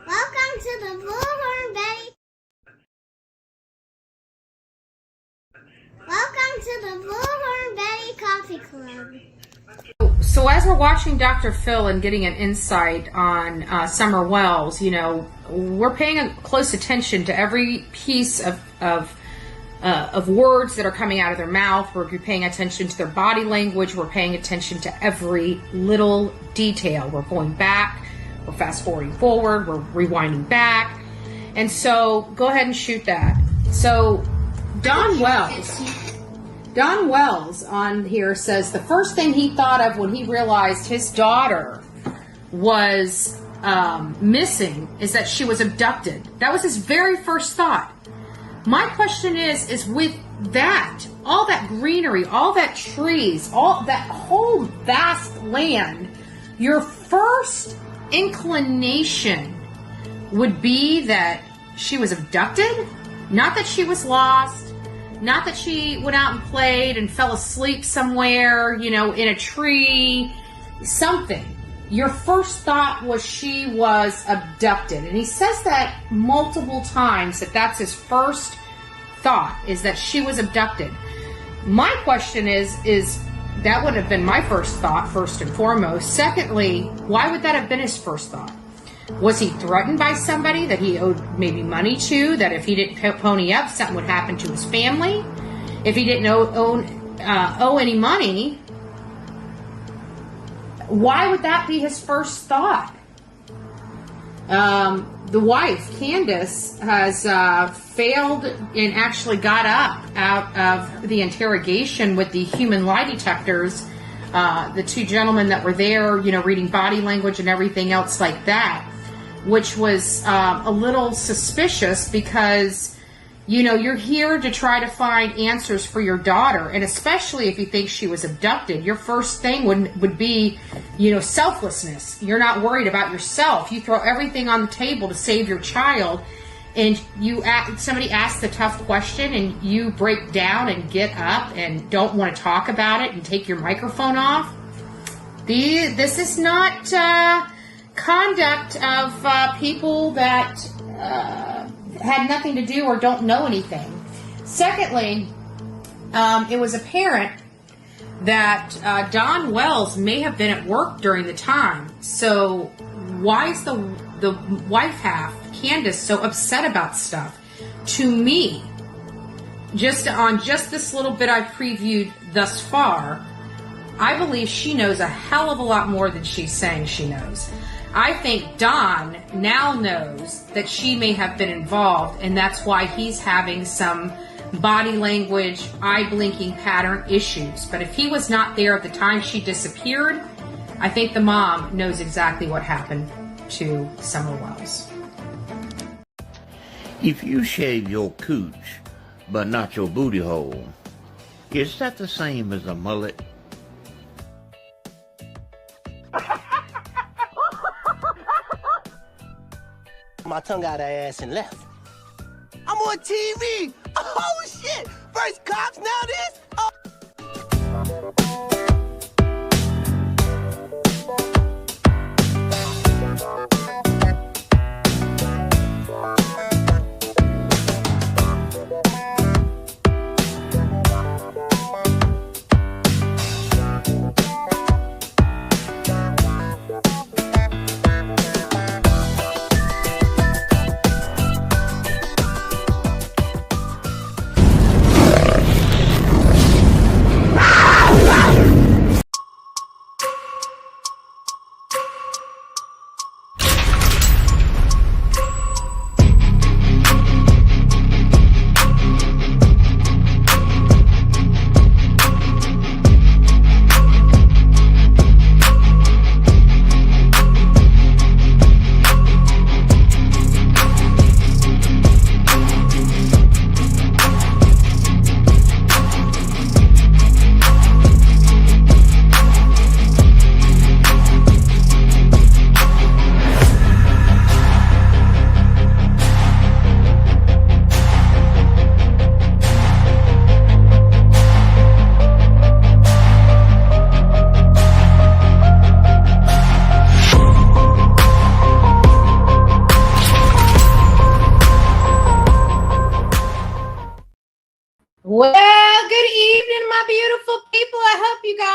Welcome to the Bullhorn Betty. Welcome to the Bullhorn Betty Coffee Club. So as we're watching Dr. Phil and getting an insight on Summer Wells, we're paying close attention to every piece of words that are coming out of their mouth. We're paying attention to their body language. We're paying attention to every little detail. We're going back. We're fast forwarding forward. We're rewinding back. And so go ahead and shoot that. So Don Wells on here says the first thing he thought of when he realized his daughter was missing is that she was abducted. That was his very first thought. My question is with that, all that greenery, all that trees, all that whole vast land, your first inclination would be that she was abducted? Not that she was lost. Not that she went out and played and fell asleep somewhere, in a tree, something. Your first thought was she was abducted. And he says that multiple times, that's his first thought, is that she was abducted. My question is that would have been my first thought, first and foremost. Secondly, why would that have been his first thought? Was he threatened by somebody that he owed maybe money to, that if he didn't pony up, something would happen to his family? If he didn't owe any money, why would that be his first thought? The wife, Candace, has failed and actually got up out of the interrogation with the human lie detectors, the two gentlemen that were there, reading body language and everything else like that, which was a little suspicious because, you're here to try to find answers for your daughter, and especially if you think she was abducted, your first thing would be, selflessness. You're not worried about yourself. You throw everything on the table to save your child, and somebody asks the tough question, and you break down and get up and don't want to talk about it and take your microphone off. This is not conduct of people that had nothing to do or don't know anything. Secondly, it was apparent that Don Wells may have been at work during the time. So why is the wife half, Candace, so upset about stuff? To me, just this little bit I've previewed thus far, I believe she knows a hell of a lot more than she's saying she knows. I think Don now knows that she may have been involved, and that's why he's having some body language, eye blinking pattern issues. But if he was not there at the time she disappeared, I think the mom knows exactly what happened to Summer Wells. If you shave your cooch, but not your booty hole, is that the same as a mullet? My tongue out her ass and left. I'm on TV. Oh shit! First cops, now this. Oh.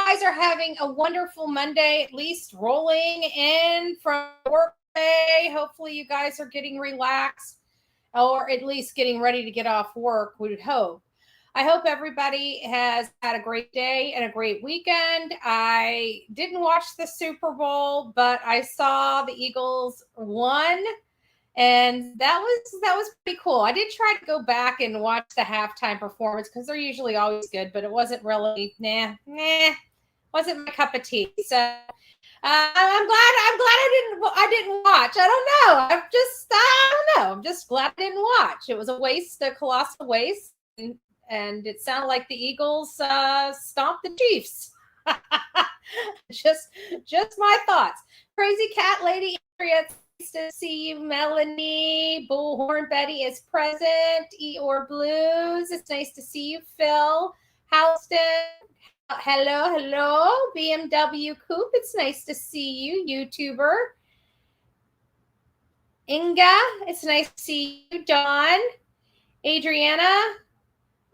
guys are having a wonderful Monday, at least rolling in from work day. Hopefully you guys are getting relaxed or at least getting ready to get off work, we would hope. I hope everybody has had a great day and a great weekend. I didn't watch the Super Bowl, but I saw the Eagles won. And that was pretty cool. I did try to go back and watch the halftime performance because they're usually always good, but it wasn't really wasn't my cup of tea. So I'm glad I didn't watch. I don't know. I'm just glad I didn't watch. It was a colossal waste, and it sounded like the Eagles stomped the Chiefs. just my thoughts. Crazy Cat Lady Andrea. Nice to see you, Melanie. Bullhorn Betty is present. Eeyore Blues. It's nice to see you, Phil. Houston. Hello. BMW Coop. It's nice to see you, YouTuber. Inga. It's nice to see you, Dawn. Adriana.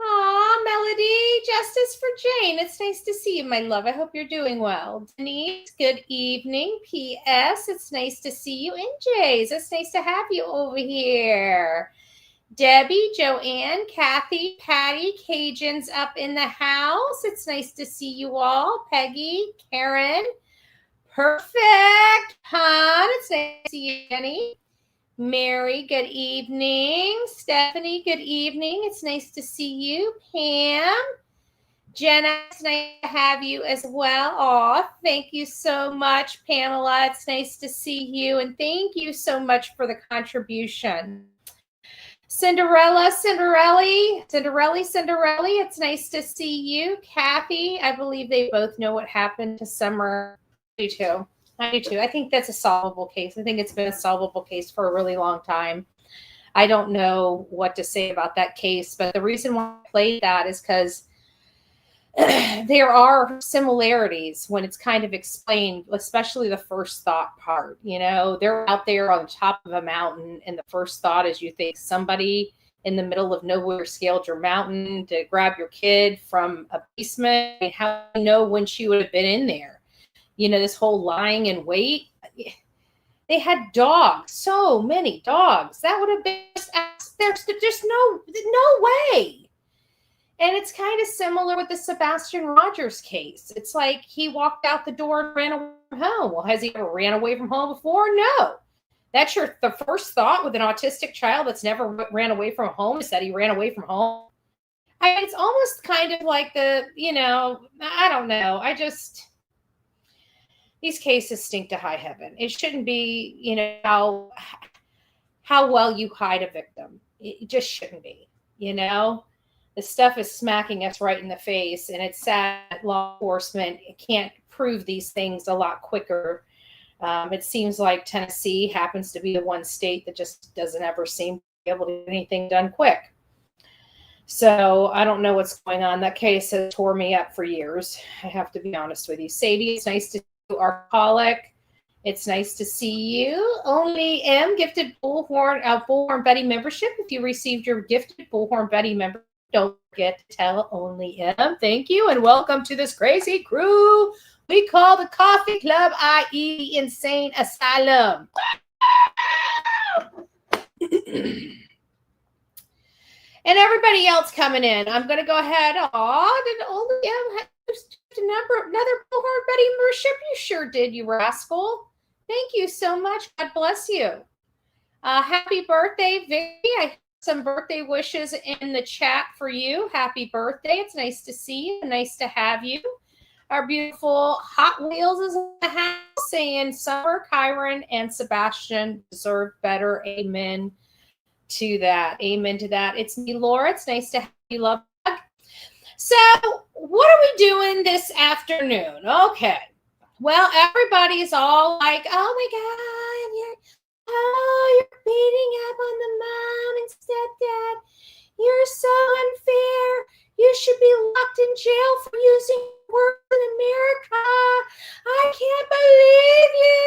Aw, Melody, justice for Jane. It's nice to see you, my love. I hope you're doing well. Denise, good evening. P.S. It's nice to see you. And Jays, it's nice to have you over here. Debbie, Joanne, Kathy, Patty, Cajun's up in the house. It's nice to see you all. Peggy, Karen, perfect. Hon, it's nice to see you, Jenny. Mary, good evening. Stephanie, good evening. It's nice to see you. Pam, Jenna, it's nice to have you as well. Oh, thank you so much, Pamela. It's nice to see you, and thank you so much for the contribution. Cinderella, it's nice to see you. Kathy, I believe they both know what happened to Summer. I do too. I think that's a solvable case. I think it's been a solvable case for a really long time. I don't know what to say about that case, but the reason why I played that is because there are similarities when it's kind of explained, especially the first thought part. You know, they're out there on top of a mountain, and the first thought is you think somebody in the middle of nowhere scaled your mountain to grab your kid from a basement. I mean, how do you know when she would have been in there? You know, this whole lying in wait. They had dogs, so many dogs. That would have been there's just no way. And it's kind of similar with the Sebastian Rogers case. It's like he walked out the door and ran away from home. Well, has he ever ran away from home before? No. That's the first thought with an autistic child that's never ran away from home is that he ran away from home. I mean, it's almost kind of like I don't know. These cases stink to high heaven. It shouldn't be, how well you hide a victim. It just shouldn't be, The stuff is smacking us right in the face, and it's sad that law enforcement can't prove these things a lot quicker. It seems like Tennessee happens to be the one state that just doesn't ever seem to be able to get anything done quick. So I don't know what's going on. That case has tore me up for years. I have to be honest with you. Sadie, it's nice to see you. Arcolic, it's nice to see you. Only M gifted Bullhorn Betty membership. If you received your gifted Bullhorn Betty membership, don't forget to tell Only M. Thank you, and welcome to this crazy crew we call the Coffee Club, i.e. the Insane Asylum. And everybody else coming in. I'm going to go ahead. Did Only M have another Bullhorn Betty membership? You sure did, you rascal. Thank you so much. God bless you. Happy birthday, Vicky. I have some birthday wishes in the chat for you. Happy birthday. It's nice to see you. Nice to have you. Our beautiful Hot Wheels is in the house saying Summer, Kyron, and Sebastian deserve better. Amen to that. Amen to that. It's me, Laura. It's nice to have you, love. So what are we doing this afternoon? Okay. Well, everybody's all like, oh my God, you're beating up on the mom and stepdad. You're so unfair. You should be locked in jail for using words in America. I can't believe you.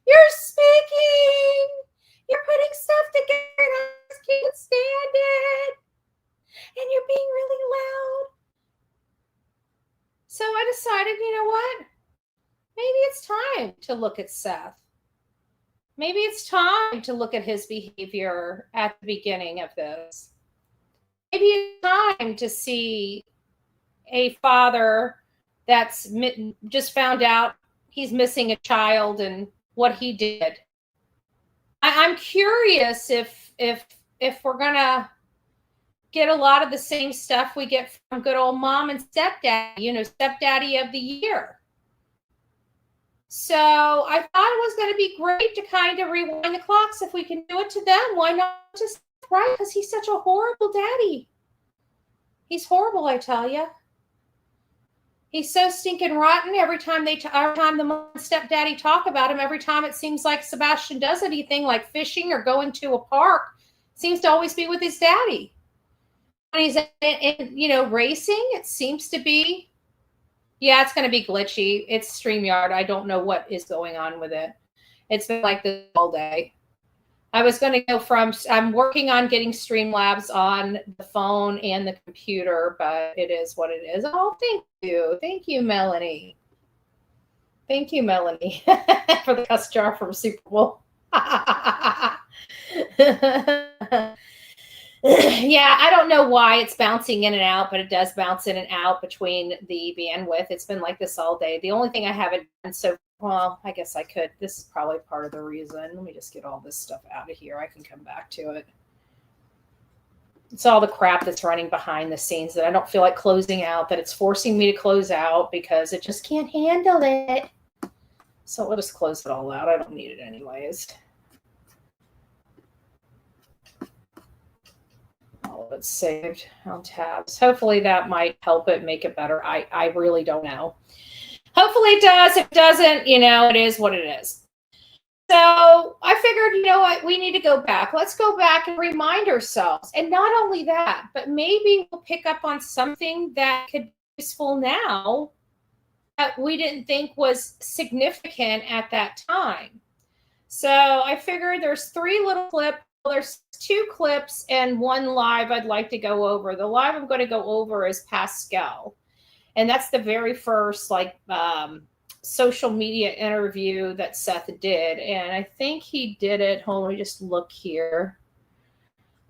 You're speaking. You're putting stuff together and I just can't stand it. And you're being really loud. So I decided, you know what? Maybe it's time to look at Seth. Maybe it's time to look at his behavior at the beginning of this. Maybe it's time to see a father that's just found out he's missing a child and what he did. I'm curious if we're gonna get a lot of the same stuff we get from good old mom and stepdaddy, stepdaddy of the year. So I thought it was going to be great to kind of rewind the clocks. If we can do it to them, why not just right? Because he's such a horrible daddy. He's horrible, I tell you. He's so stinking rotten. Every time the mom and stepdaddy talk about him, every time it seems like Sebastian does anything like fishing or going to a park, it seems to always be with his daddy. When he's in racing, it seems to be. Yeah, it's going to be glitchy. It's StreamYard. I don't know what is going on with it. It's been like this all day. I was going to go I'm working on getting Streamlabs on the phone and the computer, but it is what it is. Oh, thank you. Thank you, Melanie. Thank you, Melanie, for the cuss jar from Super Bowl. Yeah, I don't know why it's bouncing in and out, but it does bounce in and out between the bandwidth. It's been like this all day. The only thing I haven't done well, I guess I could. This is probably part of the reason. Let me just get all this stuff out of here. I can come back to it. It's all the crap that's running behind the scenes that I don't feel like closing out, that it's forcing me to close out because it just can't handle it. So we'll just close it all out. I don't need it anyways. All of it's saved on tabs. Hopefully that might help it make it better. I really don't know. Hopefully it does. If it doesn't, it is what it is. So I figured, you know what, we need to go back. Let's go back and remind ourselves. And not only that, but maybe we'll pick up on something that could be useful now that we didn't think was significant at that time. So I figured there's 3 little clips. There's 2 clips and 1 live I'd like to go over. The live I'm going to go over is Pascal. And that's the very first social media interview that Seth did. And I think he did it. Hold on, let me just look here.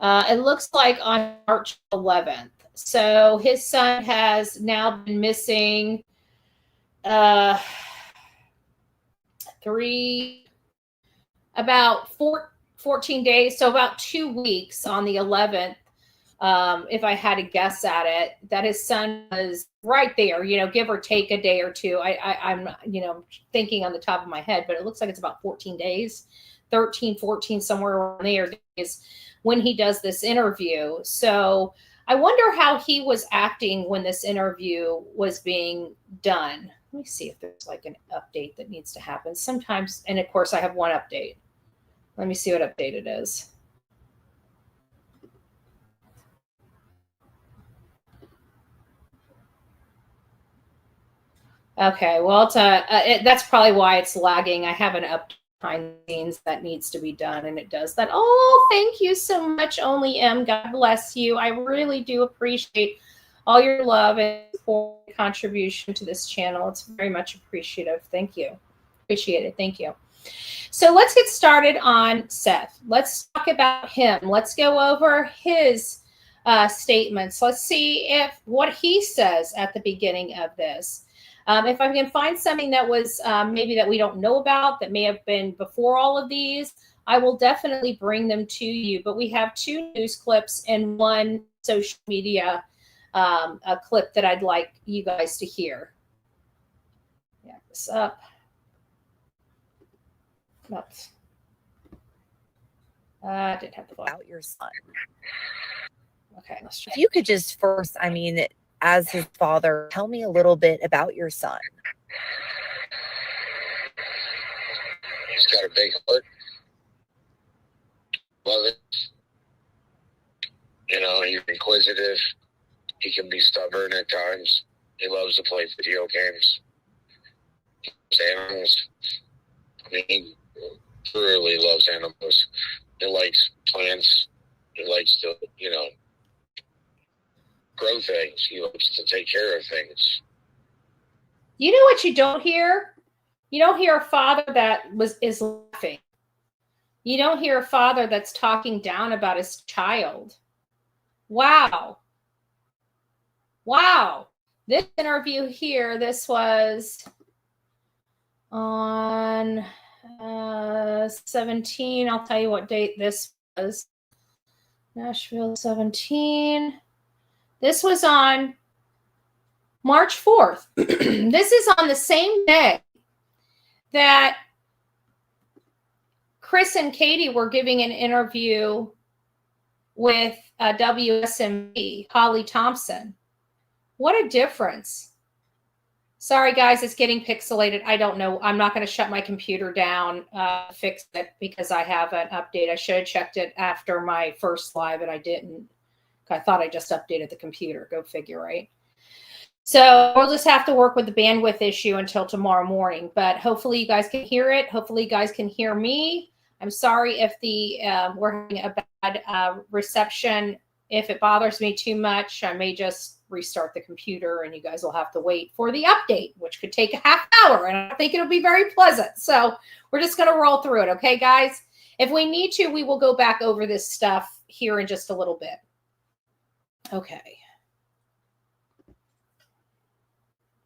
It looks like on March 11th. So his son has now been missing 14 days, so about 2 weeks on the 11th, if I had to guess at it, that his son was right there, give or take a day or two. I'm thinking on the top of my head, but it looks like it's about 14 days, 13, 14, somewhere around there is when he does this interview. So I wonder how he was acting when this interview was being done. Let me see if there's like an update that needs to happen sometimes. And of course I have one update. Let me see what update it is. Okay, well, that's probably why it's lagging. I have an update behind the scenes that needs to be done, and it does that. Oh, thank you so much, Only M. God bless you. I really do appreciate all your love and contribution to this channel. It's very much appreciative. Thank you. Appreciate it. Thank you. So let's get started on Seth. Let's talk about him. Let's go over his statements. Let's see what he says at the beginning of this. If I can find something that was maybe that we don't know about, that may have been before all of these, I will definitely bring them to you. But we have 2 news clips and 1 social media a clip that I'd like you guys to hear. Back this up. Oops. I didn't have the book. About your son. Okay, let's try. If you could just first, as his father, tell me a little bit about your son. He's got a big heart. Love it. He's inquisitive. He can be stubborn at times. He loves to play video games. He loves animals. He truly loves animals. He likes plants. He likes to, grow things. He likes to take care of things. You know what you don't hear? You don't hear a father that is laughing. You don't hear a father that's talking down about his child. Wow. Wow. This interview here, this was on 17. I'll tell you what date this was. Nashville 17. This was on March 4th. This is on the same day that Chris and Katie were giving an interview with WSMV, Holly Thompson. What a difference. Sorry, guys, it's getting pixelated. I don't know. I'm not going to shut my computer down, fix it, because I have an update. I should have checked it after my first live, and I didn't. I thought I just updated the computer. Go figure, right? So we'll just have to work with the bandwidth issue until tomorrow morning. But hopefully you guys can hear it. Hopefully you guys can hear me. I'm sorry if we're having a bad reception. If it bothers me too much, I may just restart the computer and you guys will have to wait for the update, which could take a half hour. And I think it'll be very pleasant. So we're just going to roll through it. Okay, guys? If we need to, we will go back over this stuff here in just a little bit. Okay.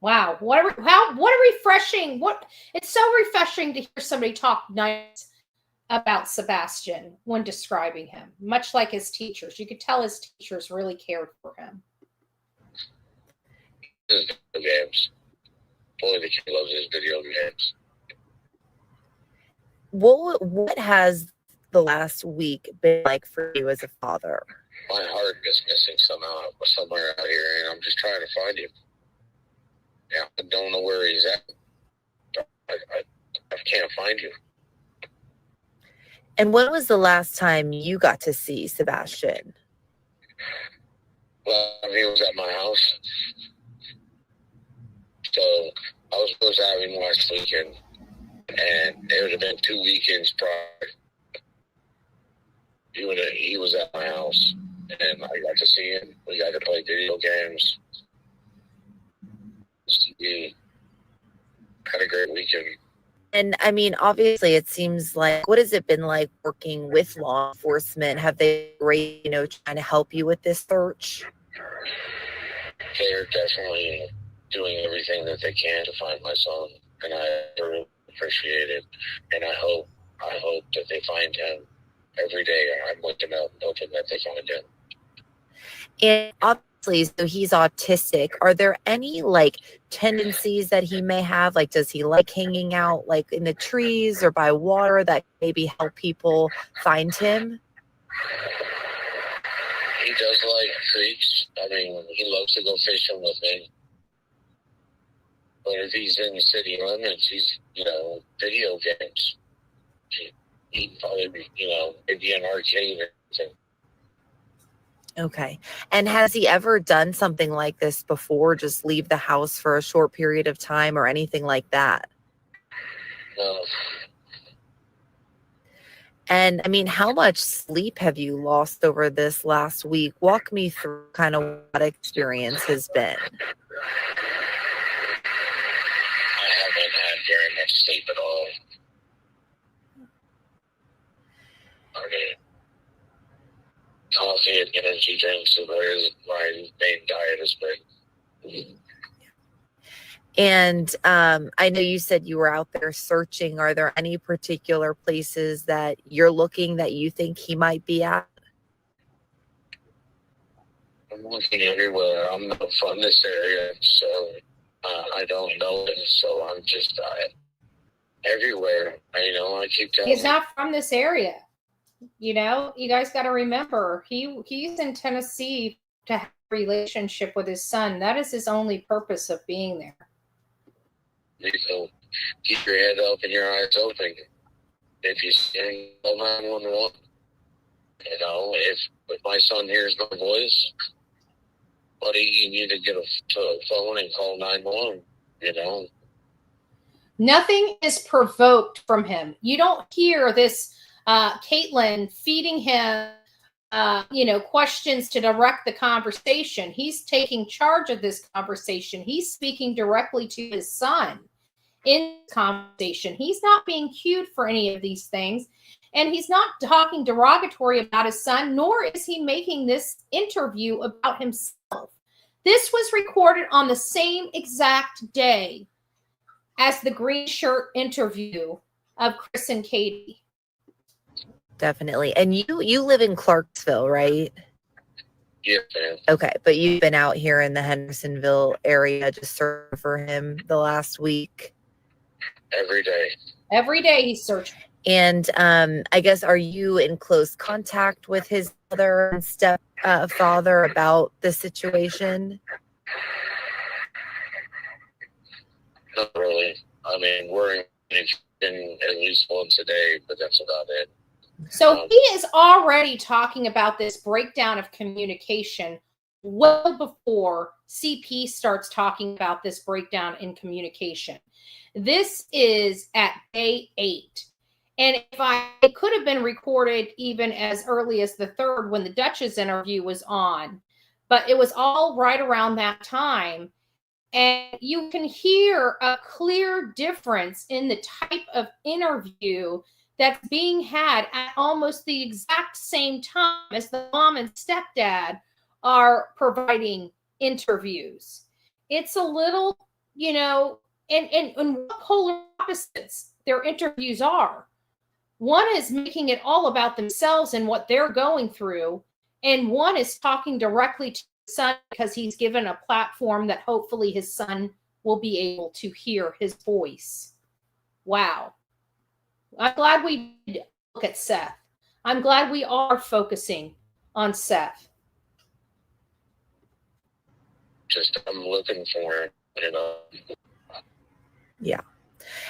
Wow. What a refreshing, it's so refreshing to hear somebody talk nice about Sebastian when describing him, much like his teachers. You could tell his teachers really cared for him. His video games. Boy, the kid loves his video games. What has the last week been like for you as a father? My heart is missing somewhere out here, and I'm just trying to find him. Yeah, I don't know where he's at. I can't find him. And when was the last time you got to see Sebastian? Well, he was at my house. So I was supposed to have him last weekend, and it would have been 2 weekends prior. He was at my house, and I got to see him. We got to play video games. We had a great weekend. And I mean, obviously, it seems like, what has it been like working with law enforcement? Have they been great, trying to help you with this search? They're definitely doing everything that they can to find my son, and I really appreciate it. And I hope that they find him every day. I'm looking up, hoping that they find him. And obviously, so he's autistic. Are there any tendencies that he may have? Like, does he like hanging out in the trees or by water that maybe help people find him? He does like creeks. I mean, he loves to go fishing with me. But if he's in the city limits, he's, video games. He'd probably be, maybe an arcade or something. Okay. And has he ever done something like this before? Just leave the house for a short period of time or anything like that? No. And I mean, how much sleep have you lost over this last week? Walk me through kind of what experience has been. I haven't had very much sleep at all. I mean, coffee and energy drinks is my main diet has been. And I know you said you were out there searching. Are there any particular places that you're looking that you think he might be at? I'm looking everywhere. I'm not from this area, so I don't know it. So I'm just everywhere. I keep telling He's not from this area. You guys got to remember, he's in Tennessee to have a relationship with his son. That is his only purpose of being there. So keep your head up and your eyes open. If you see 911, if my son hears my voice, buddy, you need to get a phone and call 911. Nothing is provoked from him. You don't hear this Caitlin feeding him questions to direct the conversation. He's taking charge of this conversation. He's speaking directly to his son in the conversation. He's not being cued for any of these things. And he's not talking derogatory about his son, nor is he making this interview about himself. This was recorded on the same exact day as the green shirt interview of Chris and Katie. Definitely. And you live in Clarksville, right? Yeah, man. Okay, but you've been out here in the Hendersonville area just searching for him the last week? Every day. Every day he's searching. And I guess, are you in close contact with his mother and stepfather about the situation? Not really. I mean, we're in at least once a day, but that's about it. So he is already talking about this breakdown of communication well before CP starts talking about this breakdown in communication. This is at day 8. And it could have been recorded even as early as the 3rd when the Duchess interview was on, but it was all right around that time. And you can hear a clear difference in the type of interview that's being had at almost the exact same time as the mom and stepdad are providing interviews. It's a little, and what polar opposites their interviews are. One is making it all about themselves and what they're going through, and one is talking directly to his son because he's given a platform that hopefully his son will be able to hear his voice. Wow. I'm glad we look at Seth. I'm glad we are focusing on Seth. I'm looking for it, Yeah.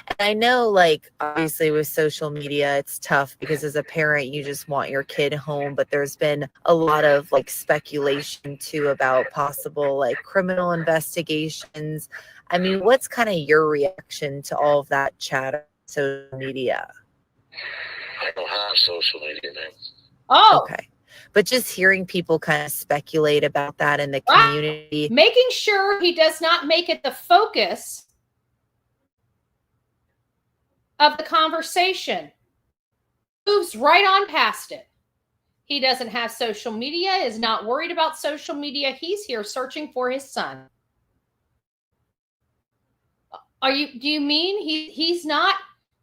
And I know, obviously with social media, it's tough because as a parent, you just want your kid home. But there's been a lot of speculation too about possible criminal investigations. I mean, what's kind of your reaction to all of that chatter on social media? I don't have social media, man. Oh. Okay. But just hearing people kind of speculate about that in the community. Making sure he does not make it the focus of the conversation. Moves right on past it. He doesn't have social media, is not worried about social media. He's here searching for his son. Do you mean he's not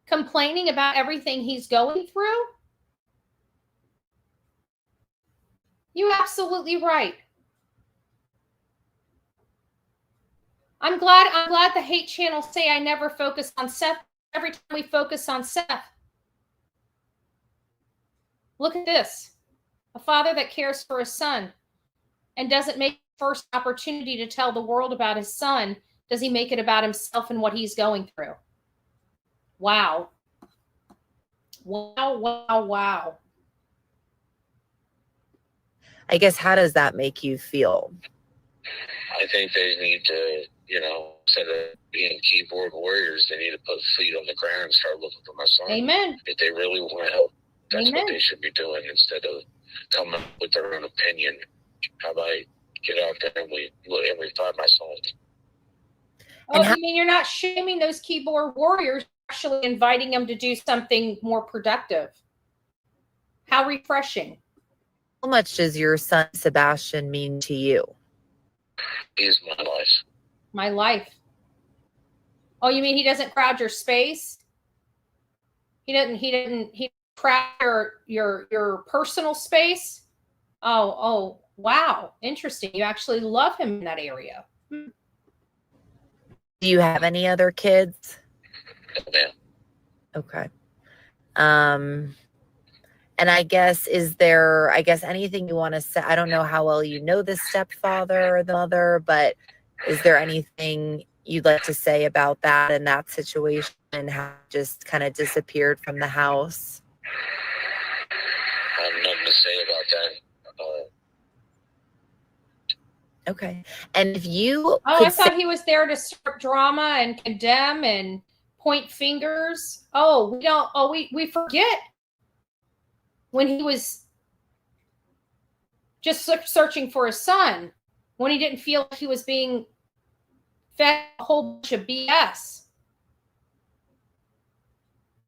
complaining about everything he's going through? You're absolutely right. I'm glad the hate channels say I never focus on Seth. Every time we focus on Seth. Look at this. A father that cares for his son and doesn't make the first opportunity to tell the world about his son. Does he make it about himself and what he's going through? Wow. Wow, wow, wow. I guess, how does that make you feel? I think they need to, instead of being keyboard warriors, they need to put feet on the ground and start looking for my son. Amen. If they really want to help, that's Amen. what they should be doing instead of coming up with their own opinion. How about I get out there and we find my son? Oh, you mean you're not shaming those keyboard warriors, actually inviting them to do something more productive? How refreshing. How much does your son Sebastian mean to you? He's my life. My life. Oh, you mean he doesn't crowd your space? He didn't crowd your personal space? Oh, wow. Interesting. You actually love him in that area. Do you have any other kids? Yeah. Okay. And I guess, is there, anything you want to say? I don't know how well you know the stepfather or the mother, but is there anything you'd like to say about that and that situation and how it just kind of disappeared from the house? I have nothing to say about that. Okay. And if you I thought he was there to start drama and condemn and point fingers. We forget when he was just searching for his son when he didn't feel like he was being fed a whole bunch of BS.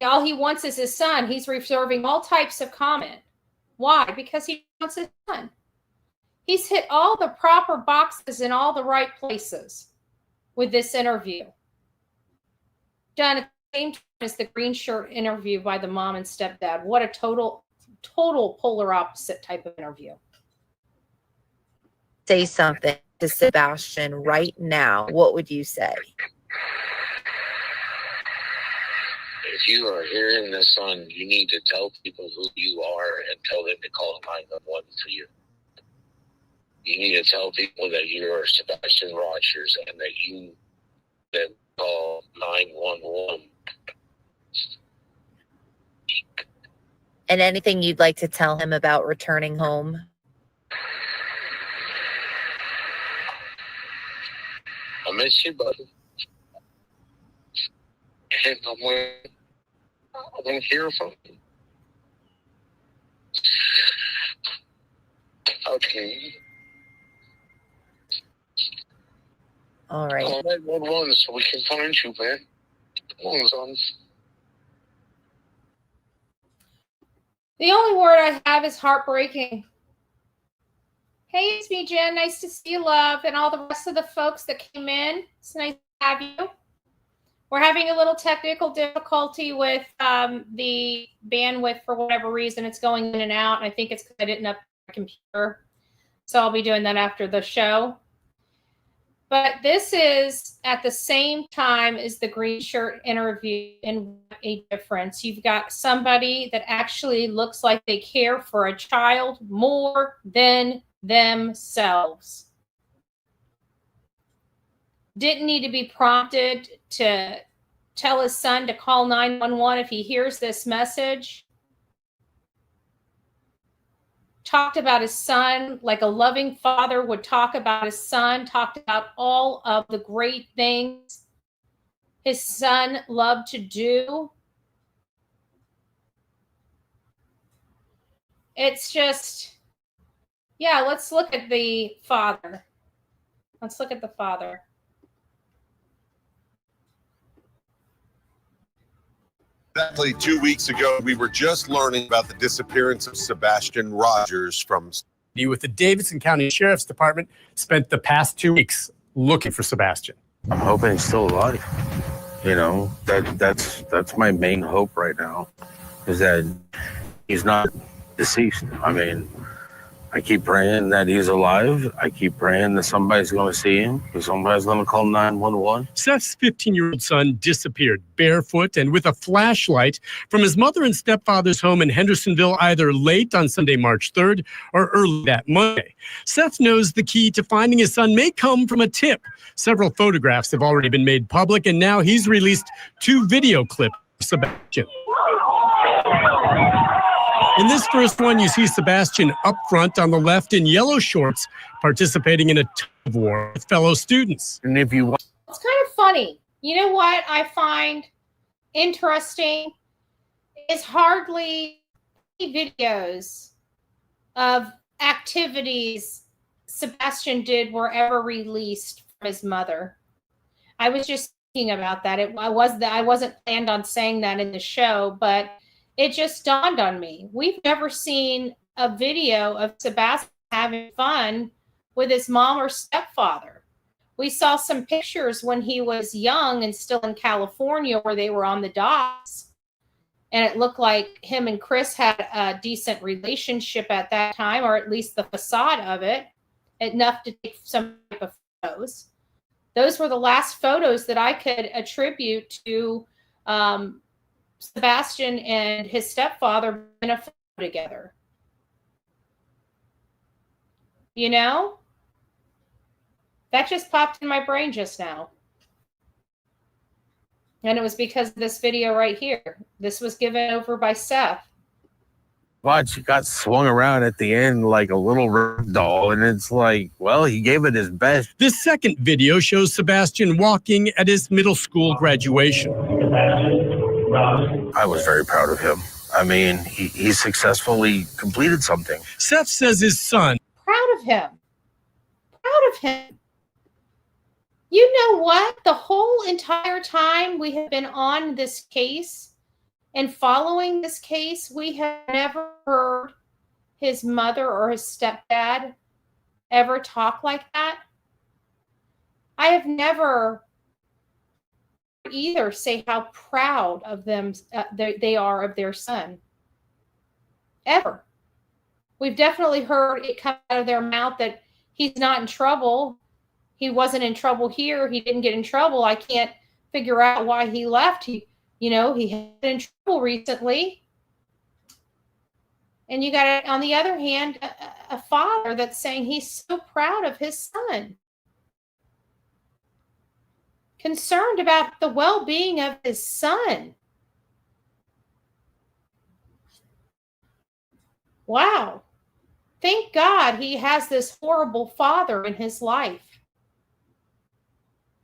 All he wants is his son. He's reserving all types of comment. Why? Because he wants his son. He's hit all the proper boxes in all the right places with this interview. Done at the same time as the green shirt interview by the mom and stepdad. What a total polar opposite type of interview. Say something to Sebastian right now, what would you say? If you are hearing this, son, you need to tell people who you are and tell them to call 911 for you. You need to tell people that you are Sebastian Rogers and that you then call 911. And anything you'd like to tell him about returning home? I miss you, buddy. And I want to hear from you. Okay. All right. Call 911 so we can find you, man. Come on, son. The only word I have is heartbreaking. Hey, it's me, Jen. Nice to see you, love, and all the rest of the folks that came in. It's nice to have you. We're having a little technical difficulty with the bandwidth for whatever reason. It's going in and out. And I think it's because I didn't update my computer. So I'll be doing that after the show. But this is at the same time as the green shirt interview, and a difference. You've got somebody that actually looks like they care for a child more than themselves. Didn't need to be prompted to tell his son to call 911 if he hears this message. Talked about his son like a loving father would talk about his son, talked about all of the great things his son loved to do. It's just, yeah, let's look at the father. Let's look at the father. Exactly 2 weeks ago, we were just learning about the disappearance of Sebastian Rogers from with the Davidson County Sheriff's Department spent the past 2 weeks looking for Sebastian. I'm hoping he's still alive. You know, that's my main hope right now, is that he's not deceased. I mean, I keep praying that he's alive. I keep praying that somebody's going to see him, that somebody's going to call 911. Seth's 15-year-old son disappeared barefoot and with a flashlight from his mother and stepfather's home in Hendersonville either late on Sunday, March 3rd or early that Monday. Seth knows the key to finding his son may come from a tip. Several photographs have already been made public, and now he's released 2 video clips of Sebastian. In this first one, you see Sebastian up front on the left in yellow shorts, participating in a tug of war with fellow students. And if you want, It's kind of funny. You know what I find interesting is hardly any videos of activities Sebastian did were ever released from his mother. I was just thinking about that. I wasn't planned on saying that in the show, but it just dawned on me. We've never seen a video of Sebastian having fun with his mom or stepfather. We saw some pictures when he was young and still in California where they were on the docks. And it looked like him and Chris had a decent relationship at that time, or at least the facade of it, enough to take some type of photos. Those were the last photos that I could attribute to Sebastian and his stepfather in a photo together. You know? That just popped in my brain just now. And it was because of this video right here. This was given over by Seth. watch, he got swung around at the end like a little rag doll, and it's like, well, he gave it his best. This second video shows Sebastian walking at his middle school graduation. I was very proud of him. I mean, he successfully completed something. Seth says his son of him. Proud of him. You know what? The whole entire time we have been on this case and following this case, we have never heard his mother or his stepdad ever talk like that. I have never either say how proud of them they are of their son. Ever. We've definitely heard it come out of their mouth that he's not in trouble. He wasn't in trouble here. He didn't get in trouble. I can't figure out why he left. He had been in trouble recently. And you got, on the other hand, a father that's saying he's so proud of his son. Concerned about the well-being of his son. Wow. Thank God he has this horrible father in his life.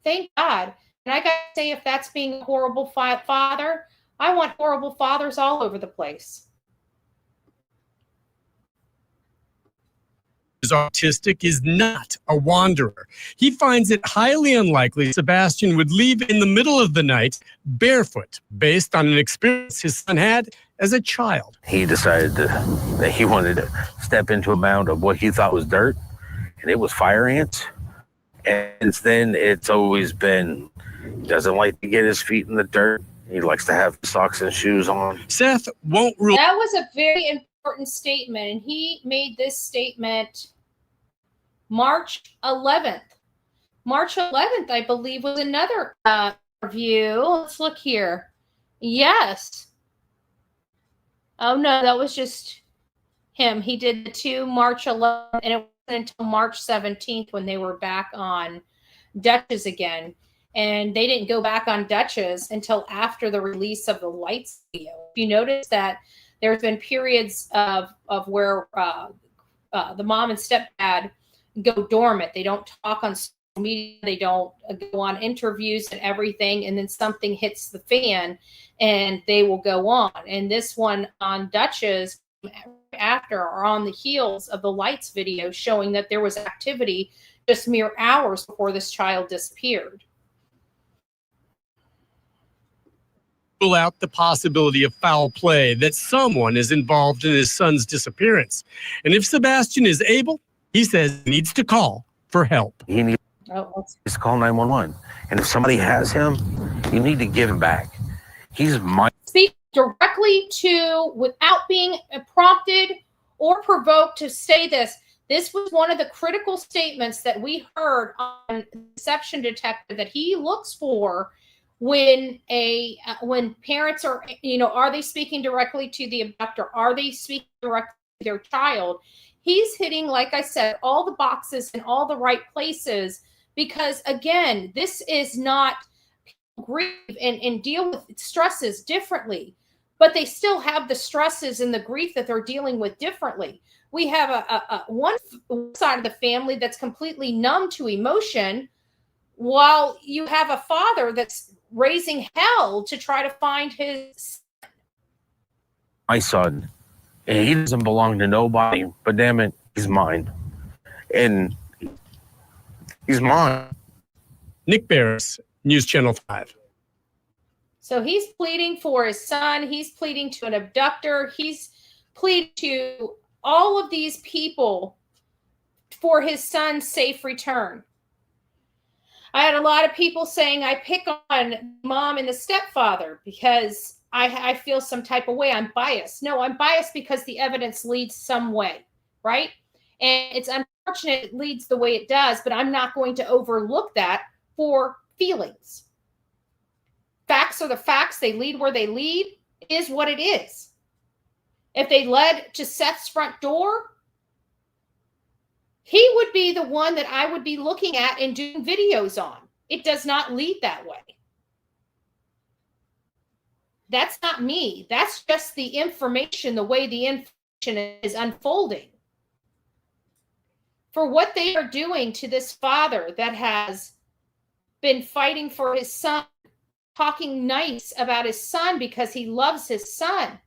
Thank God. And I got to say, if that's being a horrible father, I want horrible fathers all over the place. Is autistic is not a wanderer. He finds it highly unlikely Sebastian would leave in the middle of the night barefoot, based on an experience his son had as a child. He decided that he wanted to step into a mound of what he thought was dirt, and it was fire ants. And since then, it's always been, he doesn't like to get his feet in the dirt. He likes to have socks and shoes on. Seth won't rule. That was a very important statement, and he made this statement March 11th. March 11th, I believe, was another review. Let's look here. Yes. Oh, no, that was just him. He did the 2 March 11th, and it wasn't until March 17th when they were back on Dutchess again. And they didn't go back on Dutchess until after the release of the Lights video. You notice that there's been periods of where the mom and stepdad go dormant. They don't talk on social media. They don't go on interviews and everything. And then something hits the fan and they will go on. And this one on Dutchess after or on the heels of the Lights video showing that there was activity just mere hours before this child disappeared. Rule out the possibility of foul play, that someone is involved in his son's disappearance. And if Sebastian is able, he says he needs to call for help. He needs to call 911. And if somebody has him, you need to give him back. He's mine. Speak directly to, without being prompted or provoked to say this. This was one of the critical statements that we heard on Deception Detective that he looks for when parents are, are they speaking directly to the abductor? Are they speaking directly to their child? He's hitting, like I said, all the boxes in all the right places because, again, this is not grieve and deal with stresses differently, but they still have the stresses and the grief that they're dealing with differently. We have a one side of the family that's completely numb to emotion, while you have a father that's raising hell to try to find his My son, and he doesn't belong to nobody, but damn it, he's mine. And he's mine. Nick Barris, News Channel 5. So he's pleading for his son. He's pleading to an abductor. He's pleading to all of these people for his son's safe return. I had a lot of people saying I pick on mom and the stepfather because I feel some type of way. I'm biased. No, I'm biased because the evidence leads some way, right? And it's unfortunate it leads the way it does, but I'm not going to overlook that for feelings. Facts are the facts. They lead where they lead. It is what it is. If they led to Seth's front door, he would be the one that I would be looking at and doing videos on. It does not lead that way. That's not me. That's just the information, the way the information is unfolding. For what they are doing to this father that has been fighting for his son, talking nice about his son because he loves his son,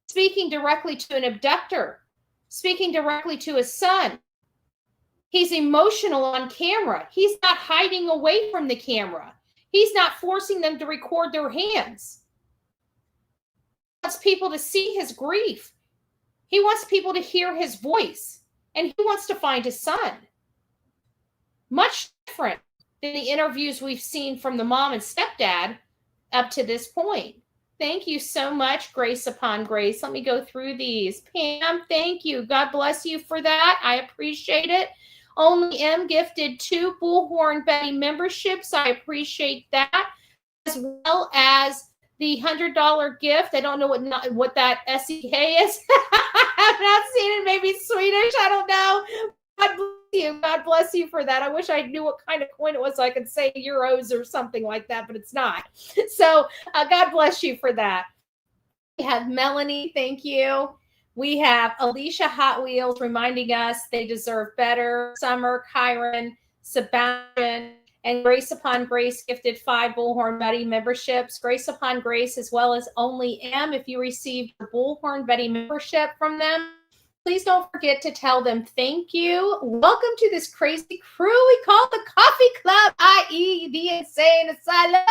speaking directly to an abductor, speaking directly to his son, He's emotional on camera. He's not hiding away from the camera. He's not forcing them to record their hands. He wants people to see his grief. He wants people to hear his voice. And he wants to find his son. Much different than the interviews we've seen from the mom and stepdad up to this point. Thank you so much, Grace Upon Grace. Let me go through these. Pam, thank you. God bless you for that. I appreciate it. Only M gifted 2 Bullhorn Betty memberships. I appreciate that. As well as the $100 gift. I don't know what that SEK is. I've not seen it. Maybe Swedish. I don't know. God bless you. God bless you for that. I wish I knew what kind of coin it was so I could say euros or something like that, but it's not. So God bless you for that. We have Melanie. Thank you. We have Alicia Hot Wheels reminding us they deserve better. Summer, Kyron, Sebastian, and Grace Upon Grace gifted 5 Bullhorn Betty memberships. Grace Upon Grace, as well as Only M. If you received your Bullhorn Betty membership from them, please don't forget to tell them thank you. Welcome to this crazy crew we call the Coffee Club, i.e. the Insane Asylum.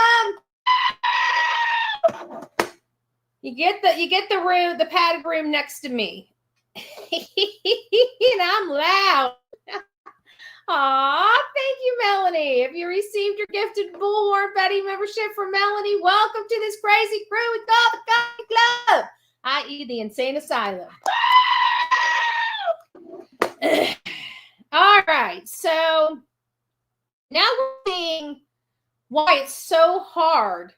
You get the room, the padded room next to me. And I'm loud. Aw, thank you, Melanie. If you received your gifted Bullhorn Betty membership from Melanie, welcome to this crazy crew we call the Coffee Club, i.e. the Insane Asylum. All right, so now we're seeing why it's so hard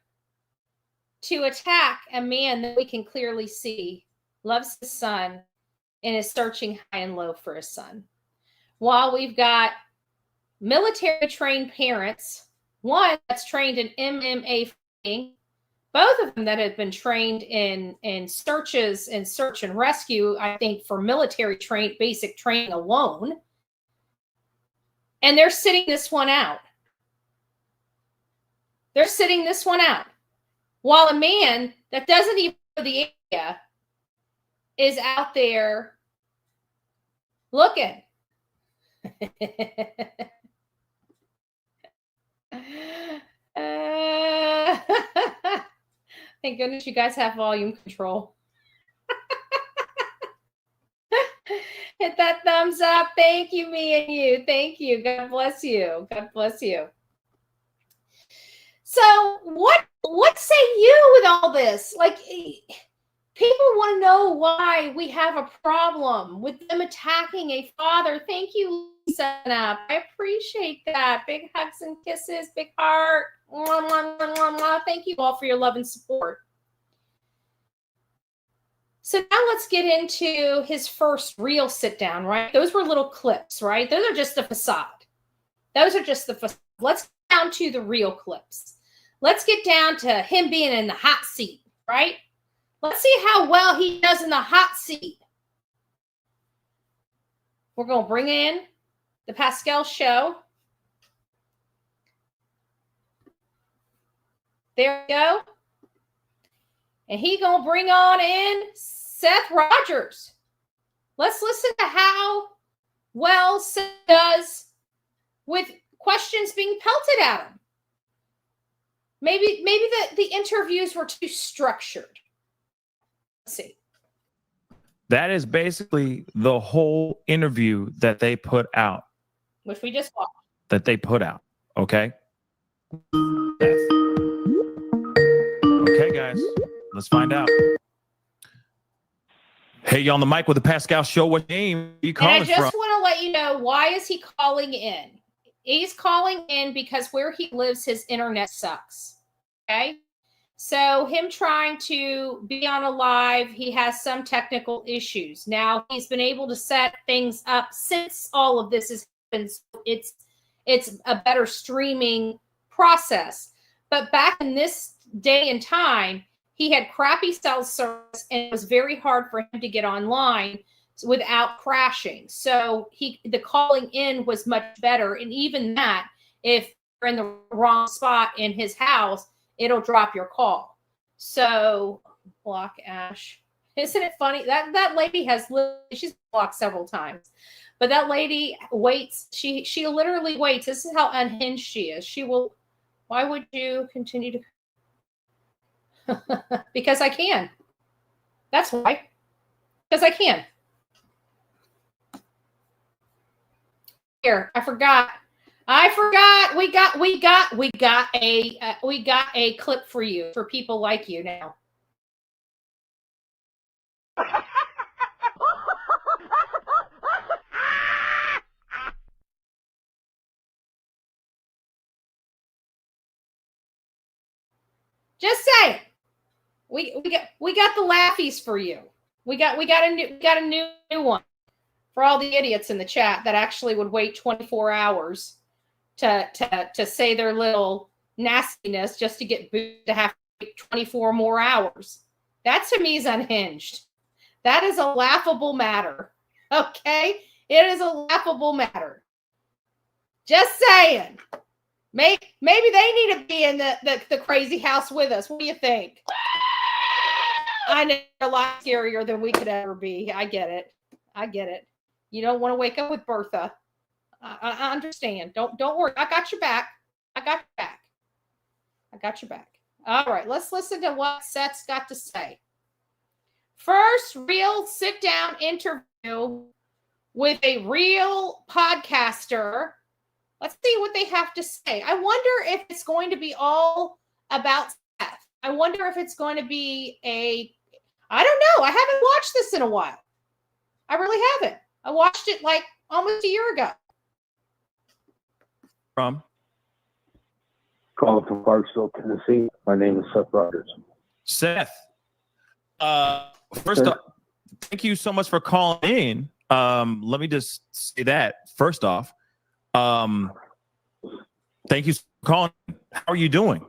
to attack a man that we can clearly see loves his son and is searching high and low for his son. While we've got military trained parents, one that's trained in MMA fighting, both of them that have been trained in searches and search and rescue, I think for military basic training alone. And they're sitting this one out. They're sitting this one out. While a man that doesn't even know the area is out there looking. Thank goodness you guys have volume control. Hit that thumbs up. Thank you, me and you. Thank you. God bless you. God bless you. So what say you with all this? Like, people want to know why we have a problem with them attacking a father. Thank you, Lisa. I appreciate that. Big hugs and kisses, big heart. Mwah, mwah, mwah, mwah, mwah. Thank you all for your love and support. So now let's get into his first real sit down, right? Those were little clips, right? Those are just the facade. Those are just the facade. Let's get down to the real clips. Let's get down to him being in the hot seat, right? Let's see how well he does in the hot seat. We're going to bring in the Pascal show. There we go. And he going to bring on in Seth Rogers. Let's listen to how well Seth does with questions being pelted at him. Maybe the interviews were too structured. Let's see. That is basically the whole interview that they put out. Which we just watched. That they put out. Okay? Okay, guys. Let's find out. Hey, you on the mic with the Pascal Show. What name are you calling from? And I just want to let you know, why is he calling in? He's calling in because where he lives, his internet sucks. Okay? So him trying to be on a live, he has some technical issues. Now, he's been able to set things up since all of this has happened. It's a better streaming process. But back in this day and time, he had crappy cell service, and it was very hard for him to get online without crashing. So the calling in was much better. And even that, if you're in the wrong spot in his house, it'll drop your call. So block Ash. Isn't it funny? That lady she's blocked several times, but that lady waits. She literally waits. This is how unhinged she is. She will. Why would you continue to? Because I can. That's why. Because I can. Here, I forgot. We got a clip for you, for people like you now. Just say it. We got the laughies for you. We got a new one for all the idiots in the chat that actually would wait 24 hours to say their little nastiness just to get booed to have to wait 24 more hours. That to me is unhinged. That is a laughable matter. Okay? It is a laughable matter. Just saying. Maybe they need to be in the crazy house with us. What do you think? I know they're a lot scarier than we could ever be. I get it. You don't want to wake up with Bertha. I understand. Don't worry. I got your back. All right. Let's listen to what Seth's got to say. First real sit-down interview with a real podcaster. Let's see what they have to say. I wonder if it's going to be all about Seth. I wonder if it's going to be I don't know. I haven't watched this in a while. I really haven't. I watched it like almost a year ago. From? Calling from Clarksville, Tennessee. My name is Seth Rogers. Seth, first off, thank you so much for calling in. Let me just say that first off. Thank you for calling. How are you doing?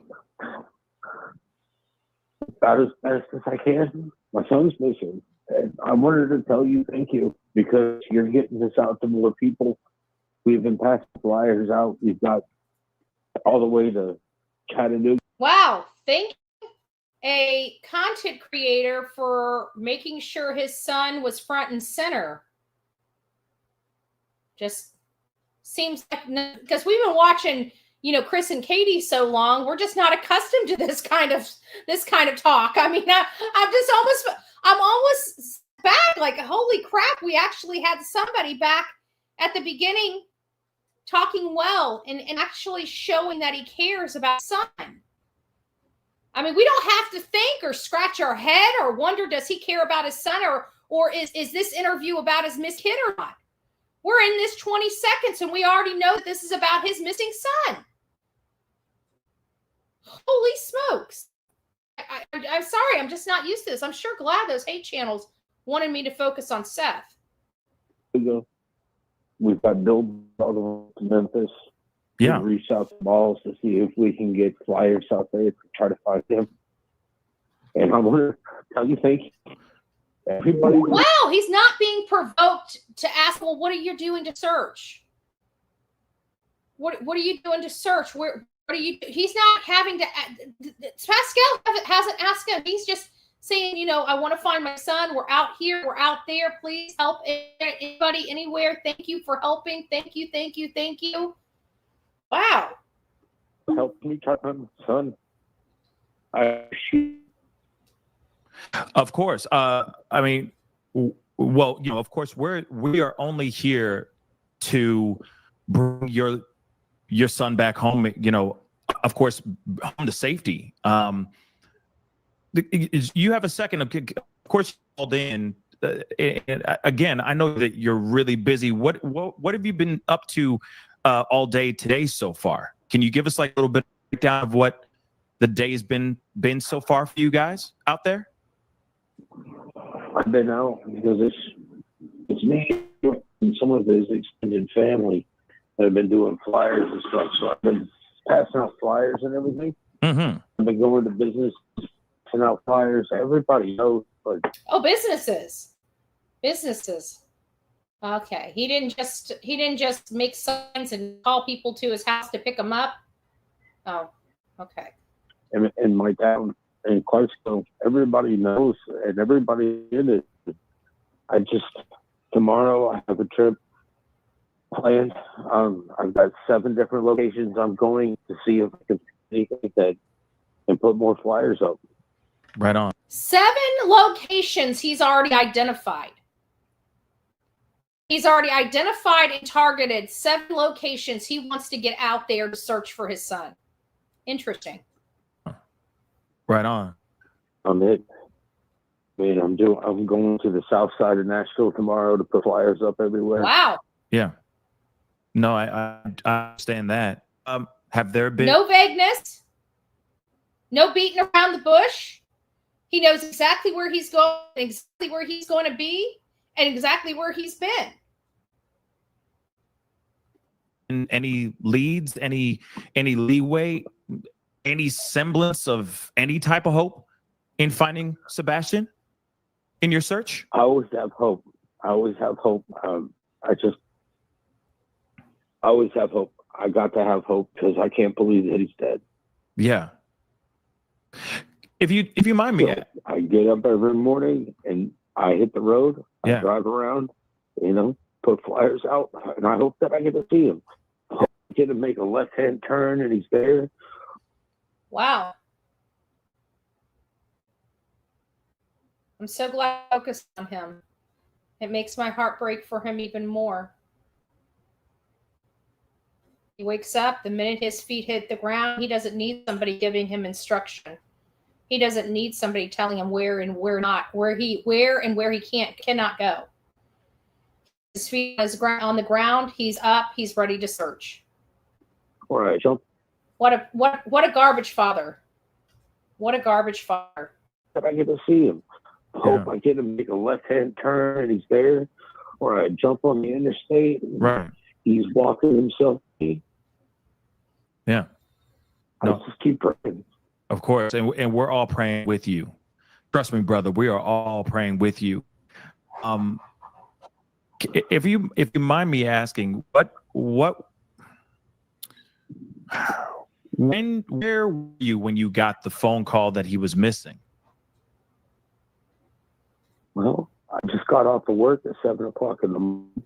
About as best as I can. My son's missing. And I wanted to tell you thank you because you're getting this out to more people. We've been passing flyers out. We've got all the way to Chattanooga. Wow. Thank you, a content creator, for making sure his son was front and center. Just seems like, because we've been watching, Chris and Katie so long, we're just not accustomed to this kind of talk. I mean, I'm almost back, like, holy crap, we actually had somebody back at the beginning talking well and actually showing that he cares about son. I mean, we don't have to think or scratch our head or wonder, does he care about his son, or is this interview about his missed kid or not? We're in this 20 seconds and we already know that this is about his missing son. Holy smokes. I'm sorry, I'm just not used to this. I'm sure glad those hate channels wanted me to focus on Seth. We've got Bill all the way to Memphis. Yeah. We reached out to balls to see if we can get flyers out there to try to find him. And I want to tell you thank you. Everybody. Wow, he's not being provoked to ask, well, what are you doing to search? What are you doing to search? He's not having to, Pascal hasn't asked him. He's just saying, I want to find my son. We're out here. We're out there. Please help anybody, anywhere. Thank you for helping. Thank you. Wow. Help me try to find my son. Of course. I mean, well, of course, we are only here to bring your son back home, of course, home to safety. You have a second, of course, you called in. And again, I know that you're really busy. What have you been up to all day today so far? Can you give us like a little bit of breakdown of what the day's been so far for you guys out there? I've been out because it's me and some of his extended family that have been doing flyers and stuff. So I've been passing out flyers and everything. Mm-hmm. I've been going to business, passing out flyers. Everybody knows. But businesses. Okay, he didn't just make signs and call people to his house to pick them up. Oh, okay. In my town, in Clarksville. Everybody knows, and everybody in it. Tomorrow I have a trip planned. I've got 7 different locations I'm going to see if I can see that and put more flyers up. Right on. 7 locations he's already identified. He's already identified and targeted 7 locations he wants to get out there to search for his son. Interesting. Right on. I'm going to the south side of Nashville tomorrow to put flyers up everywhere. Wow. Yeah. No, I understand that. Have there been No vagueness, no beating around the bush. He knows exactly where he's going, exactly where he's going to be, and exactly where he's been. any leads, any leeway, any semblance of any type of hope in finding Sebastian in your search? I always have hope. I always have hope. I always have hope. I got to have hope because I can't believe that he's dead. Yeah. If you mind me, so I get up every morning and I hit the road. I drive around, put flyers out, and I hope that I get to see him. I get to make a left-hand turn and he's there. Wow. I'm so glad I focused on him. It makes my heart break for him even more. He wakes up, the minute his feet hit the ground, he doesn't need somebody giving him instruction. He doesn't need somebody telling him where and where not, where he cannot go. His feet on the ground, he's up, he's ready to search. All right, John. What a garbage father. What a garbage father. I get to see him. I hope I get to make a left-hand turn and he's there. Or I jump on the interstate. Right. He's walking himself. Yeah. I just keep praying. Of course. And we're all praying with you. Trust me, brother, we are all praying with you. If you mind me asking, where were you when you got the phone call that he was missing? Well, I just got off of work at 7:00 in the morning,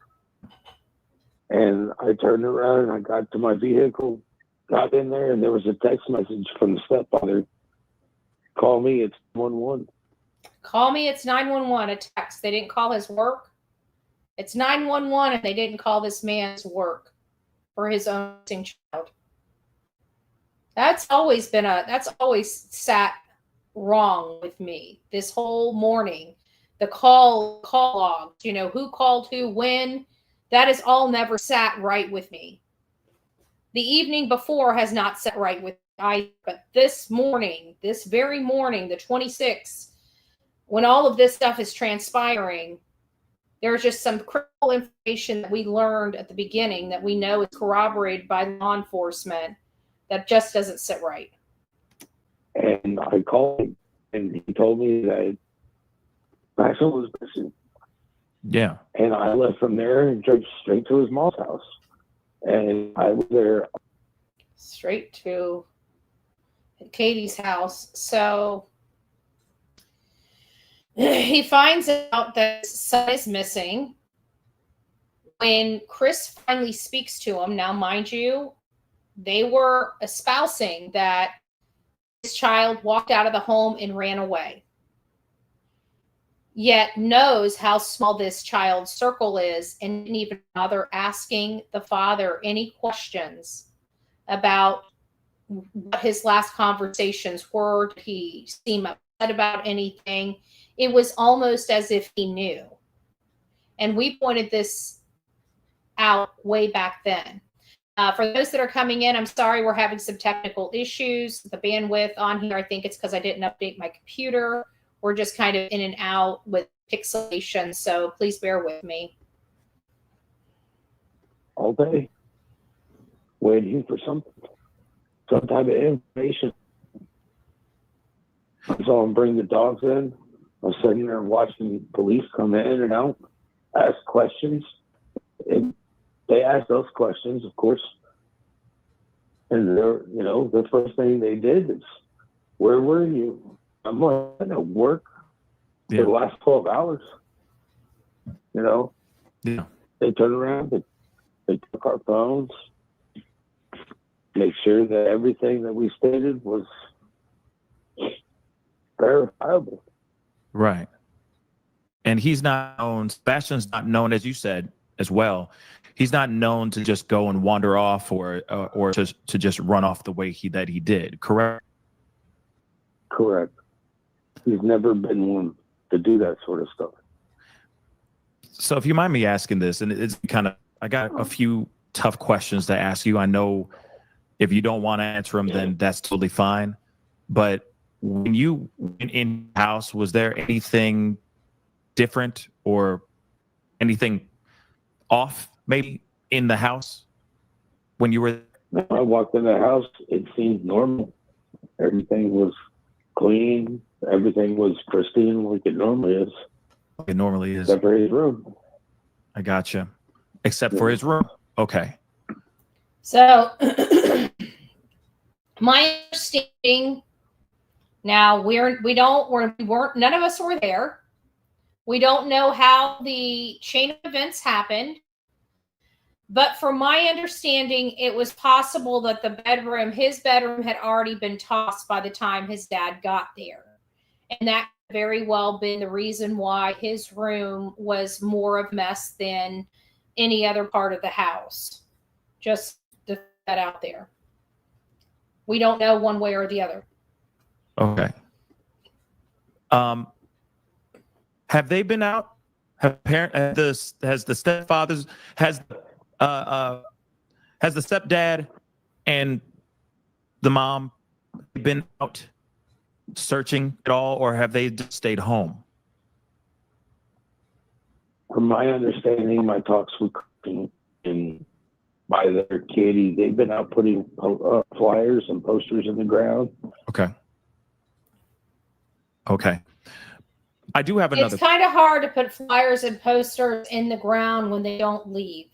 and I turned around and I got to my vehicle, got in there, and there was a text message from the stepfather. Call me, it's 911. Call me, it's 911, a text. They didn't call his work. It's 911, and they didn't call this man's work for his own missing child. That's always sat wrong with me this whole morning. The call logs, who called who, when, that is all never sat right with me. The evening before has not sat right with me, but this morning, this very morning, the 26th, when all of this stuff is transpiring, there's just some critical information that we learned at the beginning that we know is corroborated by law enforcement that just doesn't sit right. And I called him, and he told me that Maxwell was missing. Yeah. And I left from there and drove straight to his mom's house. And I was there. Straight to Katie's house. So he finds out that his son is missing. When Chris finally speaks to him, now mind you, they were espousing that his child walked out of the home and ran away. Yet knows how small this child's circle is and didn't even bother asking the father any questions about what his last conversations were. Did he seem upset about anything? It was almost as if he knew. And we pointed this out way back then. For those that are coming in, I'm sorry, we're having some technical issues. The bandwidth on here, I think it's because I didn't update my computer. We're just kind of in and out with pixelation, so please bear with me. All day, waiting for some type of information. I saw him bring the dogs in. I was sitting there watching police come in and out, ask questions. And they asked those questions, of course. And the first thing they did is, "Where were you?" I'm like, I at work for Yeah. the last 12 hours. You know, Yeah. they turn around, they took our phones, make sure that everything that we stated was verifiable. Right. And he's not known, Sebastian's not known, as you said as well, he's not known to just go and wander off or to just run off the way that he did, correct? Correct. He's never been one to do that sort of stuff. So if you mind me asking this, and it's kind of, I got a few tough questions to ask you. I know if you don't want to answer them, then that's totally fine. But when you went in the house, was there anything different or anything off maybe in the house when you were? I walked in the house, it seemed normal. Everything was clean. Everything was pristine like it normally is. It normally is. Except for his room. I gotcha. Except for his room. Okay. So, my understanding now, none of us were there. We don't know how the chain of events happened. But from my understanding, it was possible that his bedroom had already been tossed by the time his dad got there. And that could very well been the reason why his room was more of a mess than any other part of the house. Just to put that out there. We don't know one way or the other. Okay. Have they been out? Has the stepfathers, has the stepdad and the mom been out searching at all, or have they just stayed home? From my understanding, my talks with Christine and by their Katie, they've been out putting flyers and posters in the ground. Okay. Okay. I do have another. It's kind of hard to put flyers and posters in the ground when they don't leave.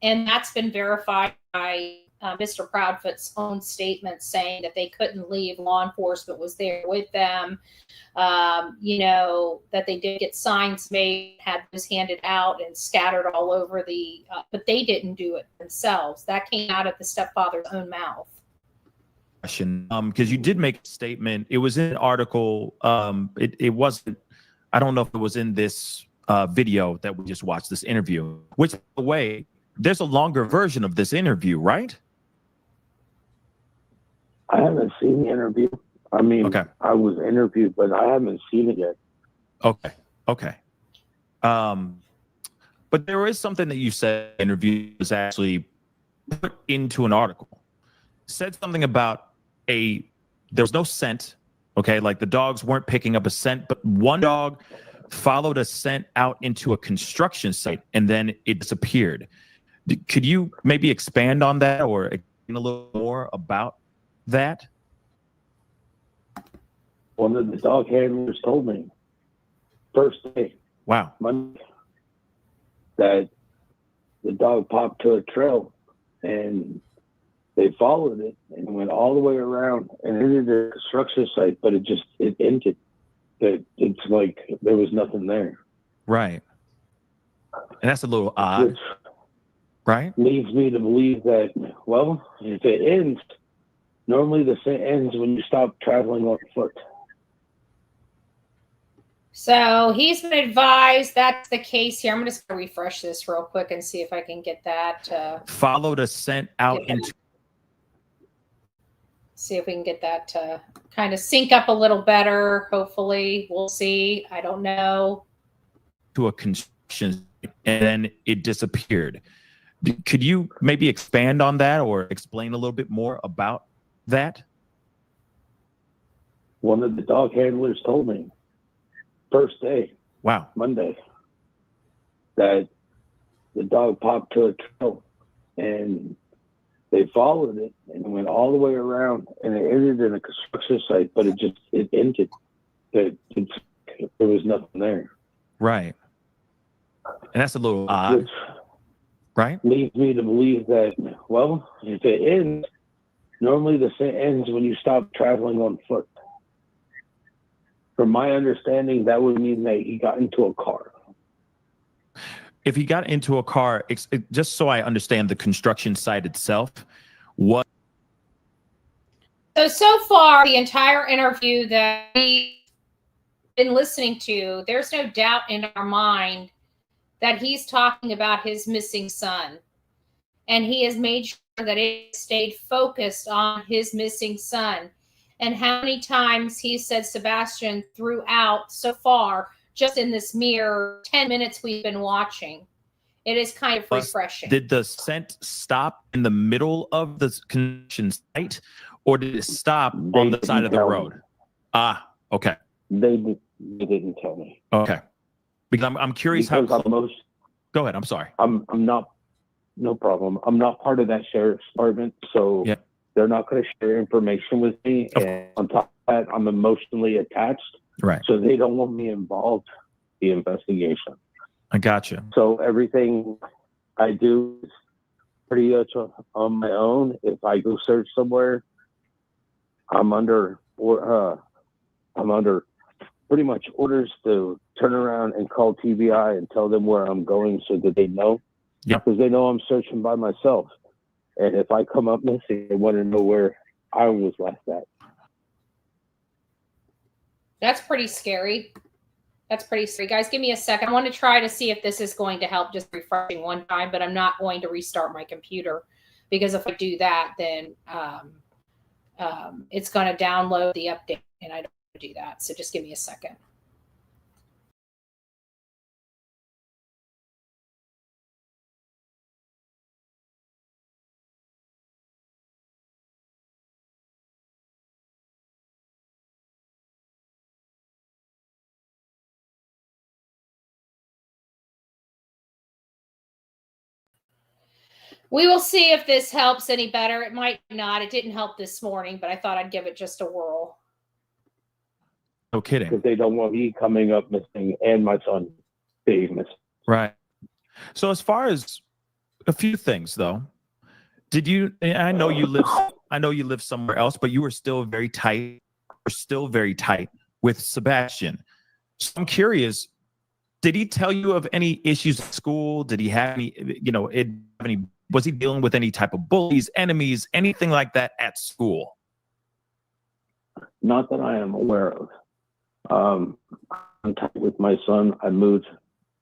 And that's been verified by Mr. Proudfoot's own statement saying that they couldn't leave. Law enforcement was there with them. That they did get signs made, had those handed out and scattered all over but they didn't do it themselves. That came out of the stepfather's own mouth. Because you did make a statement. It was in an article. It wasn't, I don't know if it was in this video that we just watched, this interview, which, by the way, there's a longer version of this interview, right? I haven't seen the interview. I mean, okay. I was interviewed, but I haven't seen it yet. Okay. But there is something that you said in the interview was actually put into an article. Said something about there was no scent, okay? Like the dogs weren't picking up a scent, but one dog followed a scent out into a construction site and then it disappeared. Could you maybe expand on that or explain a little more about that? One of the dog handlers told me first day. Wow. Monday, that the dog popped to a trail and they followed it and went all the way around and ended the construction site, but it ended. It's like there was nothing there. Right. And that's a little odd. Which right? Leads me to believe that, well, if it ends, normally the scent ends when you stop traveling on foot. So he's been advised that's the case here. I'm just going to refresh this real quick and see if I can get that. Followed a scent out into. See if we can get that to kind of sync up a little better. Hopefully, we'll see. I don't know. To a construction, and then it disappeared. Could you maybe expand on that or explain a little bit more about that? One of the dog handlers told me first day. Wow. Monday. That the dog popped to a trail and they followed it and went all the way around and it ended in a construction site, but it ended. There was nothing there. Right. And that's a little odd. Which right? Leads me to believe that, well, if it ends, normally the scent ends when you stop traveling on foot. From my understanding, that would mean that he got into a car. If he got into a car, just so I understand the construction site itself, what? So far, the entire interview that we've been listening to, there's no doubt in our mind that he's talking about his missing son. And he has made sure that it stayed focused on his missing son. And how many times he said Sebastian throughout so far, just in this mere 10 minutes we've been watching. It is kind of refreshing. Did the scent stop in the middle of the construction site, or did it stop on the side of the road? Ah, okay. They didn't tell me. Okay. Because I'm curious because how close. Go ahead. I'm sorry. I'm not. No problem. I'm not part of that sheriff's department, so they're not going to share information with me. And on top of that, I'm emotionally attached. Right. So they don't want me involved in the investigation. I gotcha. So everything I do is pretty much on my own. If I go search somewhere, I'm under pretty much orders to turn around and call TBI and tell them where I'm going so that they know. Yeah. Because they know I'm searching by myself. And if I come up missing, they want to know where I was last at. That's pretty scary. That's pretty scary. Guys, give me a second. I want to try to see if this is going to help, just refreshing one time, but I'm not going to restart my computer, because if I do that, then it's going to download the update, and I don't want to do that. So just give me a second. We will see if this helps any better. It might not. It didn't help this morning, but I thought I'd give it just a whirl. No kidding. Because they don't want me coming up missing and my son being missing. Right. So as far as a few things, though, did you? I know you live somewhere else, but you were still very tight. We're still very tight with Sebastian. So I'm curious. Did he tell you of any issues at school? Did he have any? Was he dealing with any type of bullies, enemies, anything like that at school? Not that I am aware of. I'm tight with my son. I moved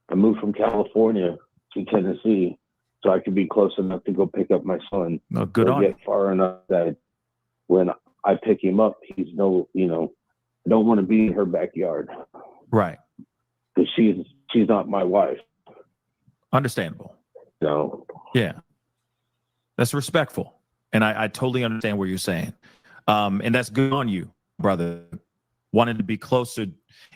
from California to Tennessee so I could be close enough to go pick up my son. Oh, good on you. Get far enough that when I pick him up, he's I don't want to be in her backyard. Right. Because she's not my wife. Understandable. So yeah, that's respectful, and I totally understand what you're saying, and that's good on you, brother. Wanting to be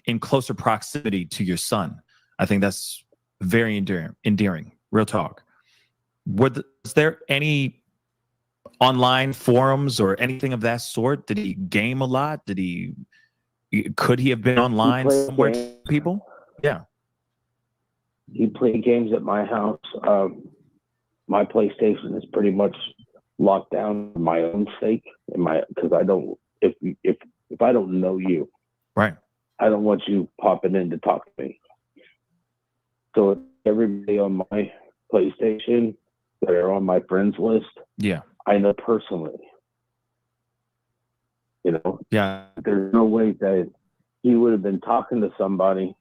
in closer proximity to your son. I think that's very endearing. Real talk. Was there any online forums or anything of that sort? Did he game a lot? Could he have been online somewhere to people? Yeah. He played games at my house. My PlayStation is pretty much locked down for my own sake, because I don't. If I don't know you, right, I don't want you popping in to talk to me. So everybody on my PlayStation that are on my friends list, yeah, I know personally. Yeah. There's no way that he would have been talking to somebody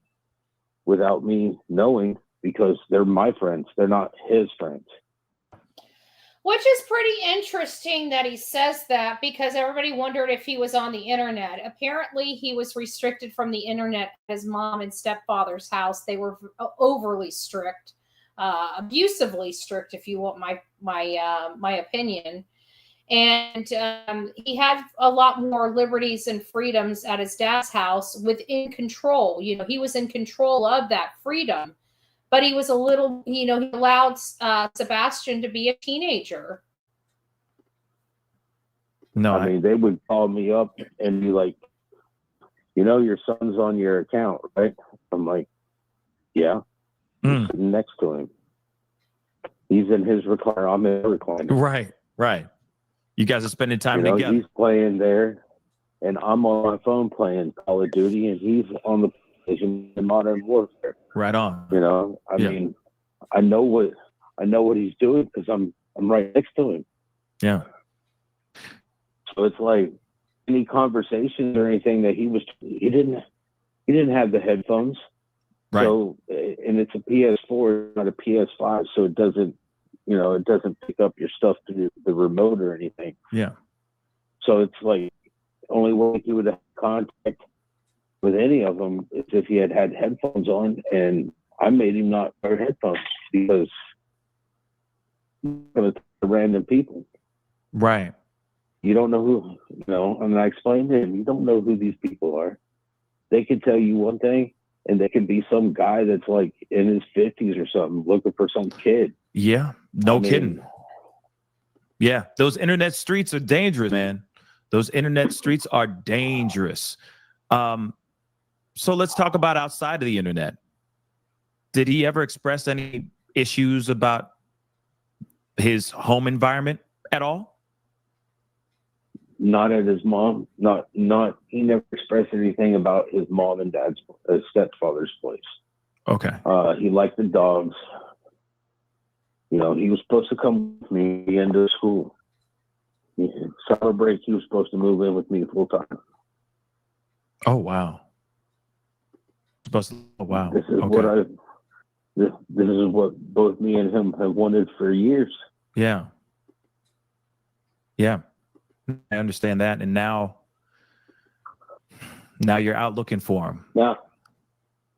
without me knowing, because they're my friends. They're not his friends. Which is pretty interesting that he says that, because everybody wondered if he was on the internet. Apparently, he was restricted from the internet at his mom and stepfather's house. They were overly strict, abusively strict, if you want my opinion. And he had a lot more liberties and freedoms at his dad's house within control. He was in control of that freedom. But he was a little, he allowed Sebastian to be a teenager. No, I mean, they would call me up and be like, your son's on your account, right? I'm like, yeah. I'm sitting next to him. He's in his recliner. I'm in the recliner. Right. You guys are spending time together. He's playing there. and I'm on my phone playing Call of Duty, and he's on the PlayStation in Modern Warfare. Right on. You know, I mean, I know what he's doing because I'm right next to him. Yeah. So it's like any conversations or anything that he didn't have the headphones. Right. So, and it's a PS4, not a PS5, so it doesn't pick up your stuff through the remote or anything. Yeah. So it's like only way he would have contact with any of them is if he had headphones on, and I made him not wear headphones because of random people. Right. You don't know who, and I explained to him, you don't know who these people are. They could tell you one thing, and they could be some guy that's like in his 50s or something looking for some kid. Yeah, no kidding. Yeah, those internet streets are dangerous, man. Those internet streets are dangerous. So let's talk about outside of the internet. Did he ever express any issues about his home environment at all? Not at his mom. He never expressed anything about his mom and dad's stepfather's place. Okay. He liked the dogs. He was supposed to come with me into school. Summer break, he was supposed to move in with me full time. Oh wow. Oh wow. This is this is what both me and him have wanted for years. Yeah. Yeah. I understand that. And now you're out looking for him. Now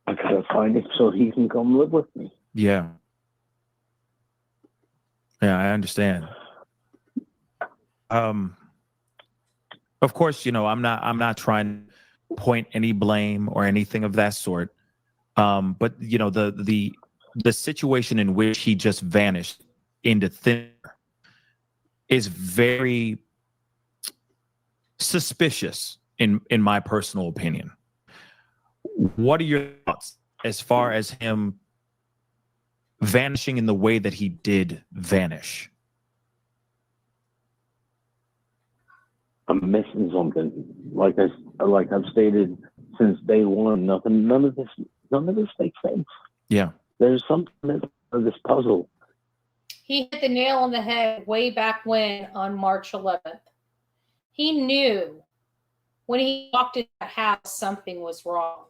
I gotta find him so he can come live with me. Yeah. Yeah, I understand. Of course, I'm not trying to point any blame or anything of that sort. But the situation in which he just vanished into thin air is very suspicious in my personal opinion. What are your thoughts as far as him vanishing in the way that he did vanish? I'm missing something. Like I've stated since day one, none of this makes sense. Yeah. There's something of this puzzle. He hit the nail on the head way back when on March 11th. He knew when he walked in the house something was wrong.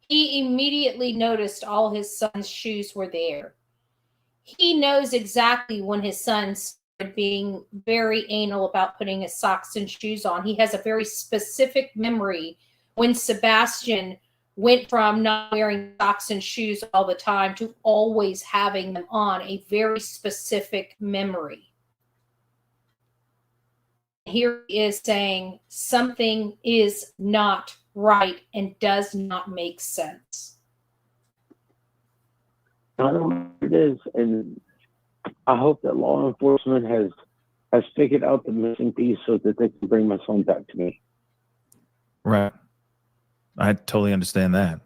He immediately noticed all his son's shoes were there. He knows exactly when his son started being very anal about putting his socks and shoes on. He has a very specific memory when Sebastian went from not wearing socks and shoes all the time to always having them on, a very specific memory. Here he is saying something is not right and does not make sense. I don't know what it is, and I hope that law enforcement has figured out the missing piece so that they can bring my son back to me. Right. I totally understand that.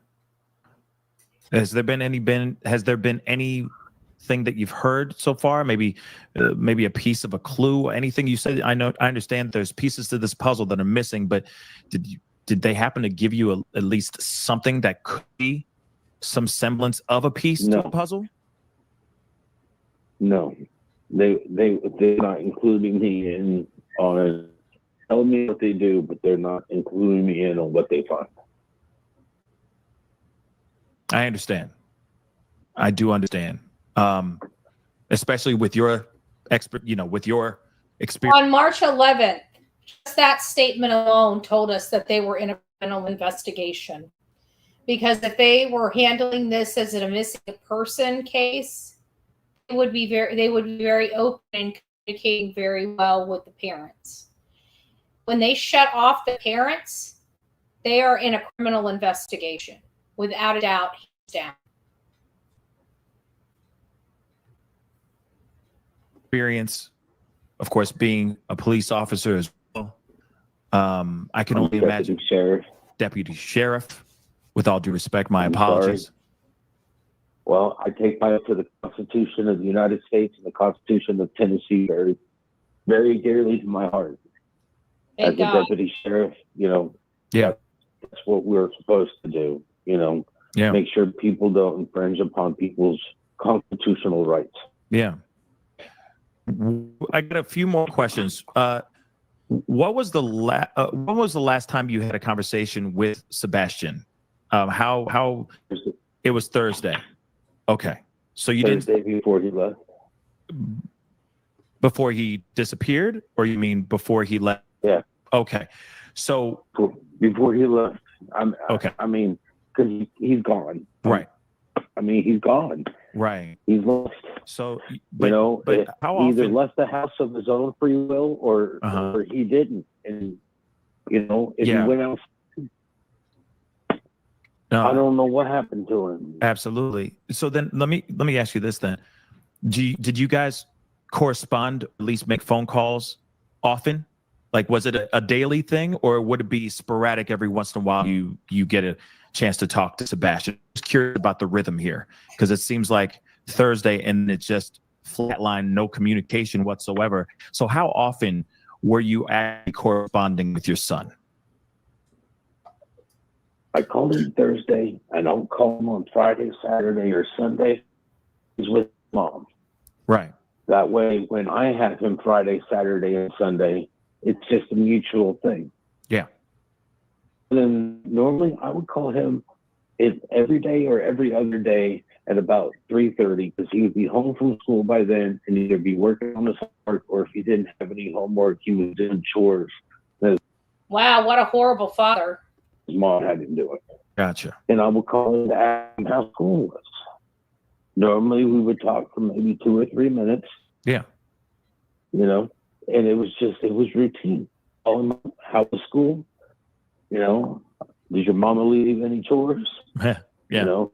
Has there been anything that you've heard so far? Maybe a piece of a clue, anything you said? I understand there's pieces to this puzzle that are missing, but did they happen to give you at least something that could be some semblance of a piece to the puzzle? No, they're not including me in on telling me what they do, but they're not including me in on what they find. I understand. I do understand. Especially with your with your experience. On March 11th, just that statement alone told us that they were in a criminal investigation. Because if they were handling this as a missing person case, they would be very open and communicating very well with the parents. When they shut off the parents, they are in a criminal investigation. Without a doubt, he's down. Experience, of course, being a police officer as well. I can only imagine. Deputy Sheriff. With all due respect, my apologies. Sorry. Well, I take my to the Constitution of the United States and the Constitution of Tennessee very, very dearly to my heart. as a deputy sheriff, Yeah. that's what we're supposed to do, Yeah. make sure people don't infringe upon people's constitutional rights. Yeah. I got a few more questions. What was the last time you had a conversation with Sebastian? How it was Thursday. Okay. So you Thursday before he left. Before he disappeared, or you mean before he left? Yeah. Okay. So before he left. Okay. I mean, because he's gone. Right. I mean, he's gone. Right. He's lost. So, But how he either often? left the house of his own free will, or he didn't. And if he went out, No, I don't know what happened to him. absolutely. So then let me ask you this then. Did you guys correspond, at least make phone calls often? Like, was it a daily thing, or would it be sporadic every once in a while you get a chance to talk to Sebastian? Just curious about the rhythm here, because it seems like Thursday and it's just flatline, no communication whatsoever. So how often were you actually corresponding with your son? I called him Thursday. I don't call him on Friday, Saturday, or Sunday. He's with mom. Right. That way, when I have him Friday, Saturday, and Sunday, it's just a mutual thing. Yeah. And then normally I would call him every day or every other day at about 3:30, because he would be home from school by then and either be working on his homework, or if he didn't have any homework, he was doing chores. Wow, what a horrible father. His mom had him do it. Gotcha. And I would call him to ask him how school was. Normally we would talk for maybe 2 or 3 minutes. Yeah. And it was routine. Call him up, how was school? Did your mama leave any chores? Yeah.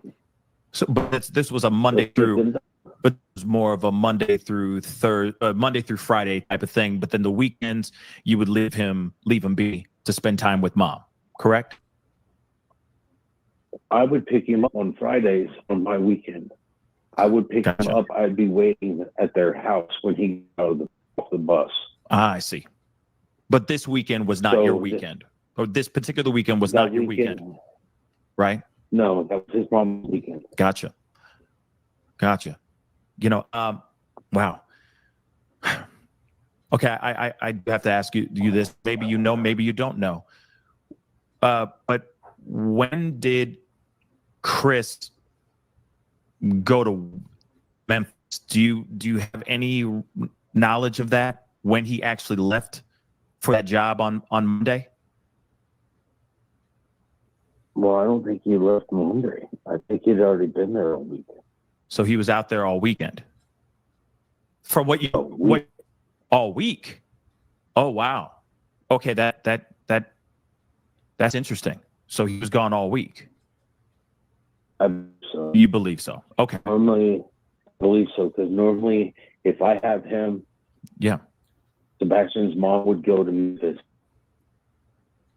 So, but this was a Monday through, but it was more of a Monday through Monday through Friday type of thing. But then the weekends you would leave him be to spend time with mom. Correct? I would pick him up on Fridays on my weekend. I would pick him up. I'd be waiting at their house when he got off the bus. I see. But this weekend was not your weekend. Or this particular weekend was not your weekend. Right? No, that was his mom's weekend. Gotcha. Wow. Okay, I have to ask you this. Maybe you know, maybe you don't know. But when did Chris go to Memphis? Do you have any knowledge of that, when he actually left for that job on Monday? Well, I don't think he left Monday. I think he'd already been there all weekend. So he was out there all weekend. From what all week? Oh wow. Okay, that's interesting. So he was gone all week. So. You believe so? Okay. Normally, I believe so, because normally if I have him, Sebastian's mom would go to Memphis.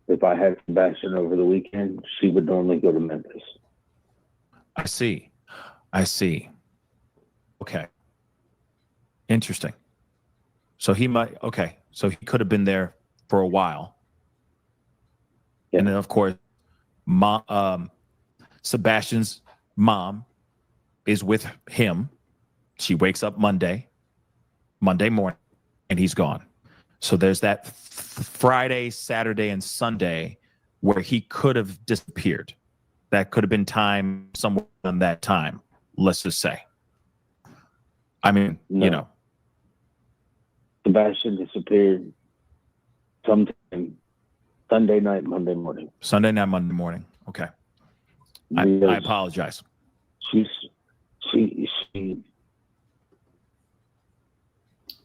If I had Sebastian over the weekend, she would normally go to Memphis. I see. Okay. Interesting. So he could have been there for a while. Yeah. And then of course, Sebastian's mom is with him. She wakes up Monday morning, and he's gone. So there's that Friday, Saturday, and Sunday where he could have disappeared. That could have been time somewhere on that time, let's just say. I mean, no. Sebastian disappeared sometime Sunday night, Monday morning. Sunday night, Monday morning. Okay. I apologize. She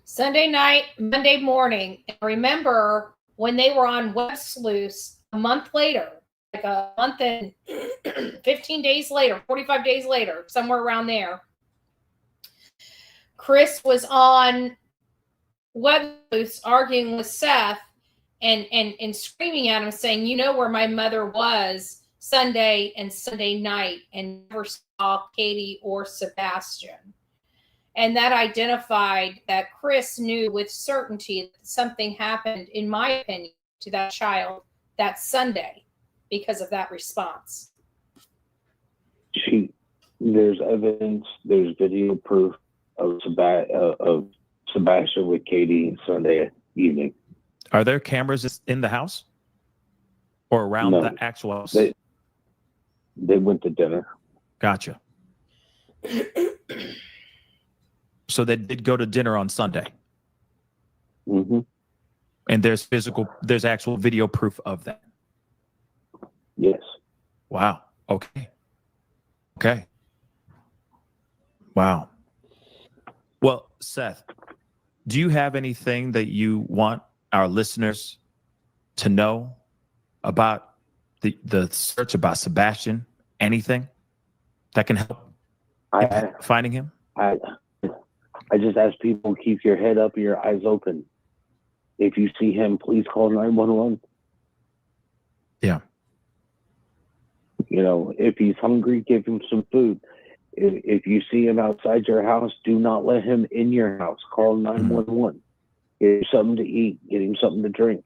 Sunday night, Monday morning. And remember when they were on web sleuths a month later, like a month and 15 days later, 45 days later, somewhere around there, Chris was on web sleuths arguing with Seth and screaming at him, saying, you know where my mother was Sunday and Sunday night, and never saw Katie or Sebastian. And that identified that Chris knew with certainty that something happened, in my opinion, to that child that Sunday because of that response? There's evidence, there's video proof of Sebastian with Katie Sunday evening. Are there cameras in the house or around the actual house? They went to dinner. Gotcha. So they did go to dinner on Sunday. Mm-hmm. And there's actual video proof of that. Yes. Wow. Okay. Wow. Well, Seth, do you have anything that you want our listeners to know about the search about Sebastian? Anything that can help finding him? I just ask people, keep your head up and your eyes open. If you see him, please call 911. Yeah. You know, if he's hungry, give him some food. If you see him outside your house, do not let him in your house. Call 911. Get him something to eat. Get him something to drink.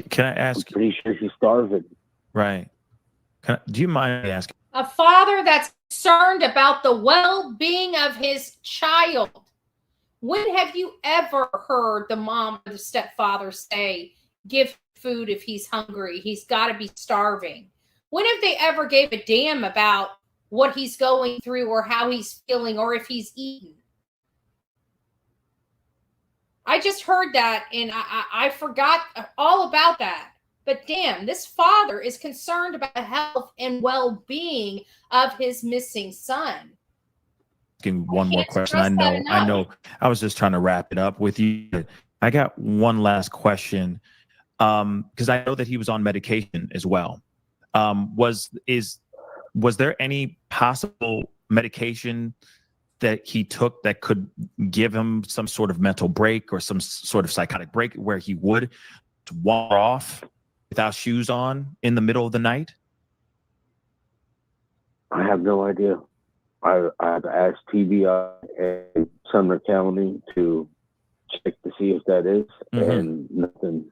Can I ask? I'm pretty sure he's starving. Right. Do you mind me asking? A father that's concerned about the well-being of his child. When have you ever heard the mom or the stepfather say, give food if he's hungry? He's got to be starving. When have they ever gave a damn about what he's going through or how he's feeling or if he's eaten? I just heard that and I forgot all about that. But damn, this father is concerned about the health and well-being of his missing son. Asking one more question. I know. I was just trying to wrap it up with you. I got one last question because I know that he was on medication as well. Was there any possible medication that he took that could give him some sort of mental break or some sort of psychotic break where he would wander off without shoes on in the middle of the night? I have no idea. I've asked TBI and Sumner County to check to see if that is, and nothing.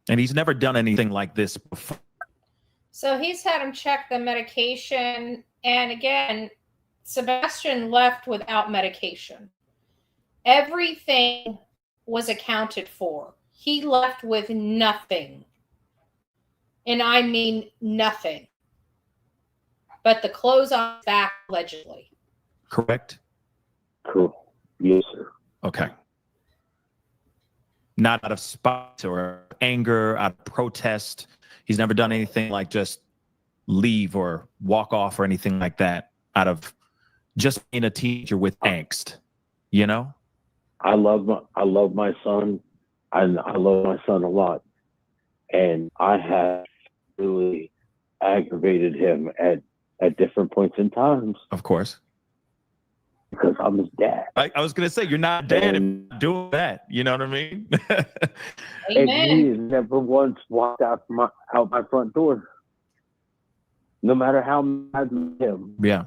And he's never done anything like this before. So he's had him check the medication. And again, Sebastian left without medication. Everything was accounted for. He left with nothing. And I mean nothing. But the clothes on his back, allegedly. Correct? Cool. Yes, sir. Okay. Not out of spite or anger, out of protest. He's never done anything like just leave or walk off or anything like that out of just being a teacher with angst, you know? I love my son. I love my son a lot. And I have really aggravated him at different points in times. Of course. Because I'm his dad. I was going to say, you're not dad if you're doing that. You know what I mean? And he has never once walked out my front door. No matter how mad I am. Yeah.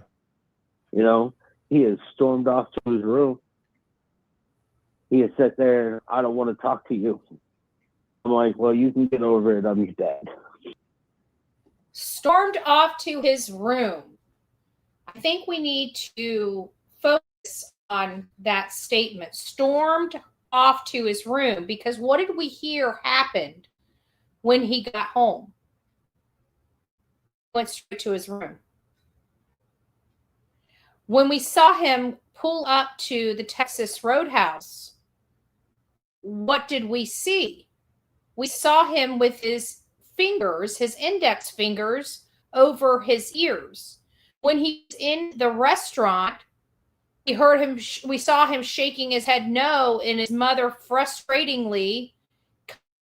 You know, he has stormed off to his room. He has sat there and I don't want to talk to you. I'm like, well, you can get over it. I'm your dad. Stormed off to his room. I think we need to focus on that statement. Stormed off to his room, because what did we hear happened when he got home? Went straight to his room. When we saw him pull up to the Texas Roadhouse, what did we see? We saw him with his fingers, his index fingers, over his ears. When he was in the restaurant, we heard him. We saw him shaking his head no, and his mother frustratingly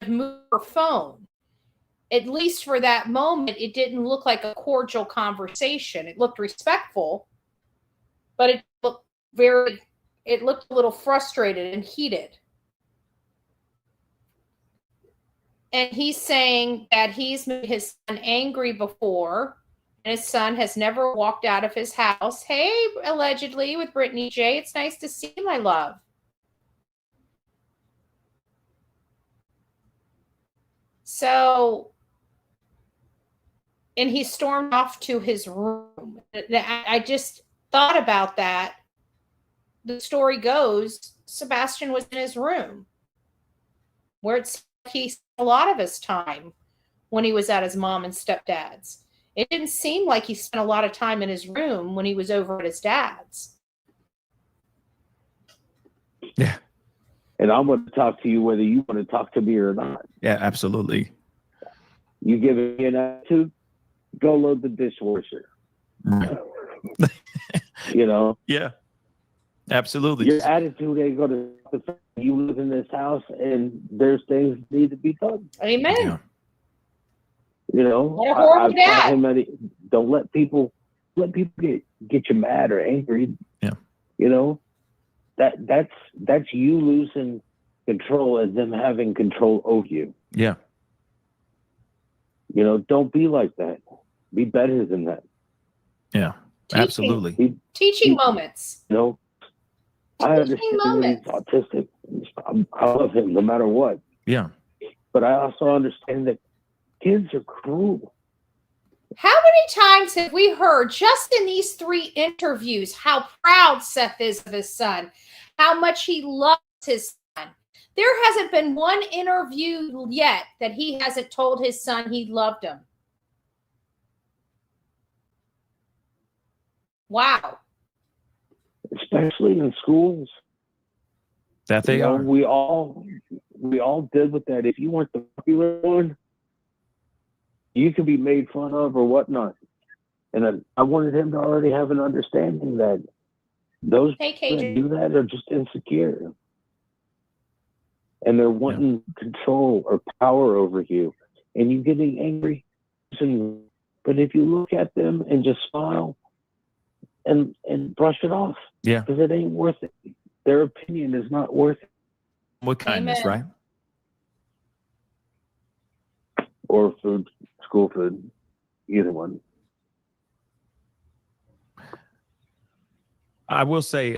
moved her phone. At least for that moment, it didn't look like a cordial conversation. It looked respectful, but it looked a little frustrated and heated. And he's saying that he's made his son angry before, and his son has never walked out of his house. Hey, allegedly, with Brittany J. It's nice to see you, my love. So, and he stormed off to his room. I just thought about that. The story goes, Sebastian was in his room, where it's he spent a lot of his time when he was at his mom and stepdad's. It didn't seem like he spent a lot of time in his room when he was over at his dad's. Yeah. And I'm going to talk to you whether you want to talk to me or not. Yeah, absolutely. You give me an attitude, go load the dishwasher. Right. You know? Yeah, absolutely. Your attitude ain't going to, you live in this house and there's things that need to be done. Amen. Yeah. You know, What a horrible dad. Don't let people get you mad or angry. Yeah. You know, that's you losing control and them having control over you. Yeah. You know, don't be like that. Be better than that. Yeah. Absolutely. Teaching moments. You know, I understand that he's autistic. I love him no matter what. Yeah. But I also understand that kids are cruel. How many times have we heard just in these 3 interviews how proud Seth is of his son, how much he loves his son? There hasn't been one interview yet that he hasn't told his son he loved him. Wow. Especially in schools. That they are. We all did with that. If you weren't the popular one, you could be made fun of or whatnot. And I wanted him to already have an understanding that those people that do that are just insecure. And they're wanting control or power over you. And you getting angry. But if you look at them and just smile and brush it off. Yeah. Because it ain't worth it. Their opinion is not worth it. With kindness, right? Or food, school food, either one. I will say,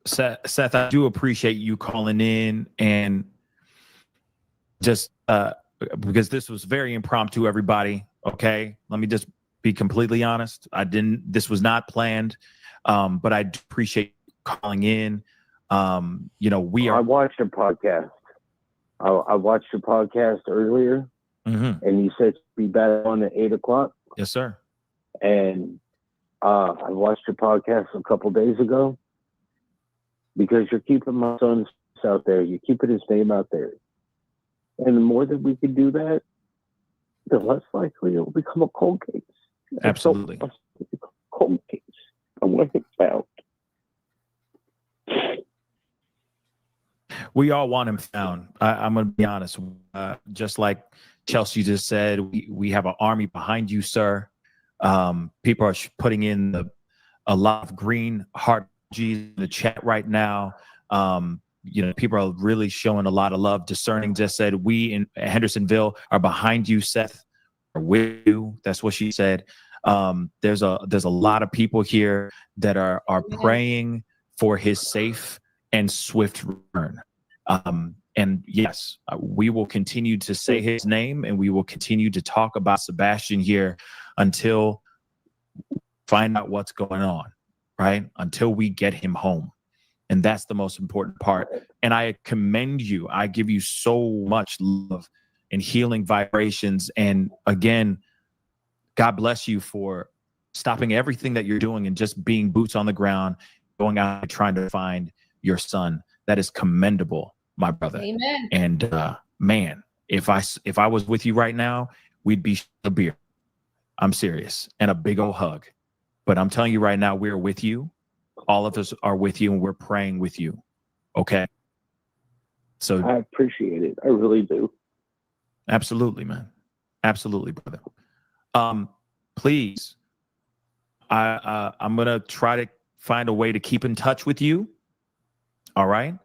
Seth, I do appreciate you calling in and just because this was very impromptu, everybody. Okay. Let me just be completely honest. This was not planned. But I do appreciate you calling in. You know, I watched your podcast. I watched your podcast earlier. Mm-hmm. And you said be back on at 8:00. Yes, sir. And I watched your podcast a couple days ago because you're keeping my son's out there. You're keeping his name out there. And the more that we can do that, the less likely it will become a cold case. Absolutely. Cold case. I want it found. We all want him found. I'm going to be honest. Just like Chelsea just said, we have an army behind you, sir. People are putting in a lot of green heart emojis in the chat right now. You know, people are really showing a lot of love. Discerning just said, we in Hendersonville are behind you, Seth. Are with you. That's what she said. There's a lot of people here that are praying for his safe and swift return. And yes, we will continue to say his name and we will continue to talk about Sebastian here until find out what's going on, right? Until we get him home. And that's the most important part. And I commend you. I give you so much love and healing vibrations. And again, God bless you for stopping everything that you're doing and just being boots on the ground, going out and trying to find your son. That is commendable, my brother. Amen. And man, if I was with you right now, we'd be a beer. I'm serious. And a big old hug. But I'm telling you right now, we're with you. All of us are with you and we're praying with you. Okay. So I appreciate it. I really do. Absolutely, man. Absolutely, brother. Please, I'm going to try to find a way to keep in touch with you. All right.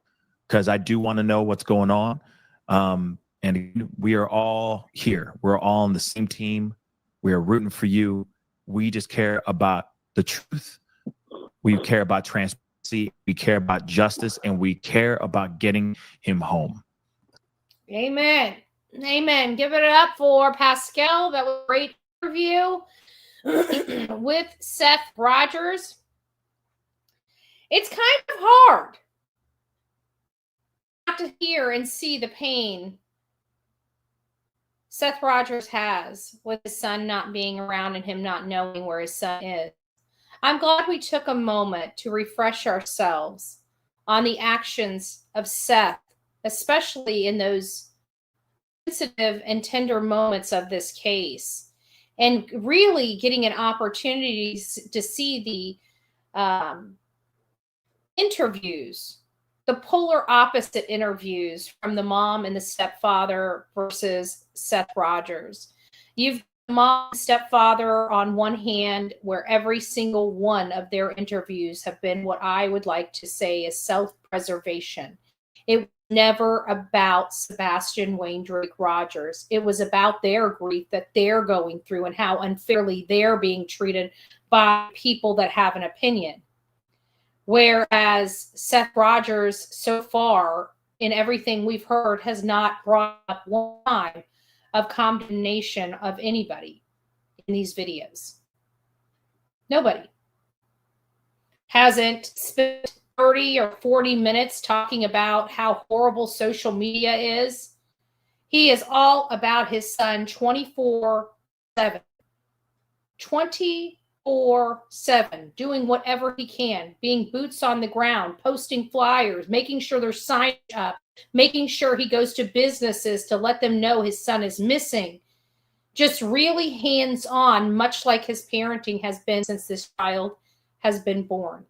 Because I do want to know what's going on. And we are all here. We're all on the same team. We are rooting for you. We just care about the truth. We care about transparency. We care about justice. And we care about getting him home. Amen. Amen. Give it up for Pascal. That was a great interview with Seth Rogers. It's kind of hard not to hear and see the pain Seth Rogers has with his son not being around and him not knowing where his son is. I'm glad we took a moment to refresh ourselves on the actions of Seth, especially in those sensitive and tender moments of this case, and really getting an opportunity to see the interviews, the polar opposite interviews from the mom and the stepfather versus Seth Rogers. You've got mom and stepfather on one hand, where every single one of their interviews have been what I would like to say is self-preservation. It was never about Sebastian Wayne Drake Rogers. It was about their grief that they're going through and how unfairly they're being treated by people that have an opinion. Whereas Seth Rogers, so far, in everything we've heard, has not brought up one time of condemnation of anybody in these videos. Nobody. Hasn't spent 30 or 40 minutes talking about how horrible social media is. He is all about his son 24/7. 24/7, doing whatever he can, being boots on the ground, posting flyers, making sure there's signage up, making sure he goes to businesses to let them know his son is missing. Just really hands-on, much like his parenting has been since this child has been born.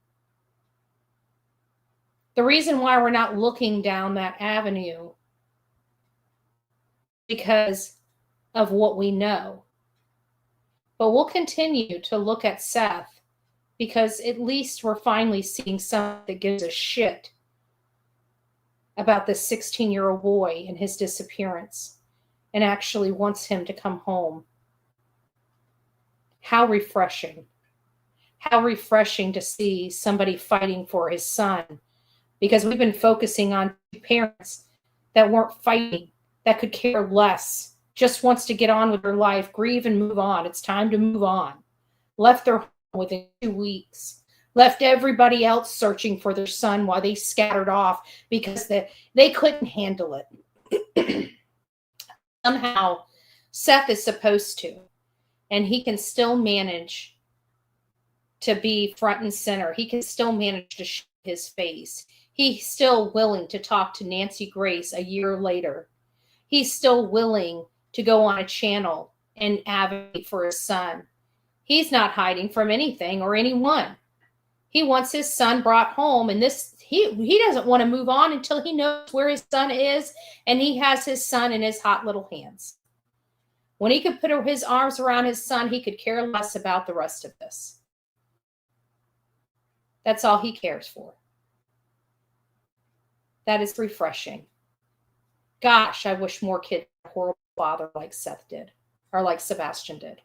The reason why we're not looking down that avenue because of what we know. But we'll continue to look at Seth because at least we're finally seeing someone that gives a shit about this 16-year-old boy and his disappearance and actually wants him to come home. How refreshing. How refreshing to see somebody fighting for his son, because we've been focusing on parents that weren't fighting, that could care less, just wants to get on with their life, grieve and move on. It's time to move on. Left their home within 2 weeks. Left everybody else searching for their son while they scattered off because they couldn't handle it. Somehow, Seth is supposed to, and he can still manage to be front and center. He can still manage to show his face. He's still willing to talk to Nancy Grace a year later. He's still willing to go on a channel and advocate for his son. He's not hiding from anything or anyone. He wants his son brought home, and he doesn't want to move on until he knows where his son is and he has his son in his hot little hands. When he could put his arms around his son, he could care less about the rest of this. That's all he cares for. That is refreshing. Gosh, I wish more kids had a horrible father like Seth did, or like Sebastian did.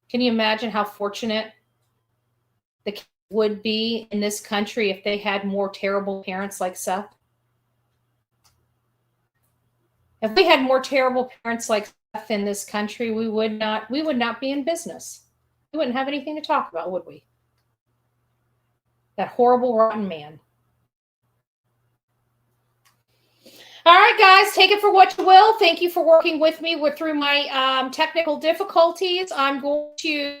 Can you imagine how fortunate the kids would be in this country if they had more terrible parents like Seth? If we had more terrible parents like Seth in this country, we would not be in business. We wouldn't have anything to talk about, would we? That horrible, rotten man. All right, guys, take it for what you will. Thank you for working with me through my technical difficulties. I'm going to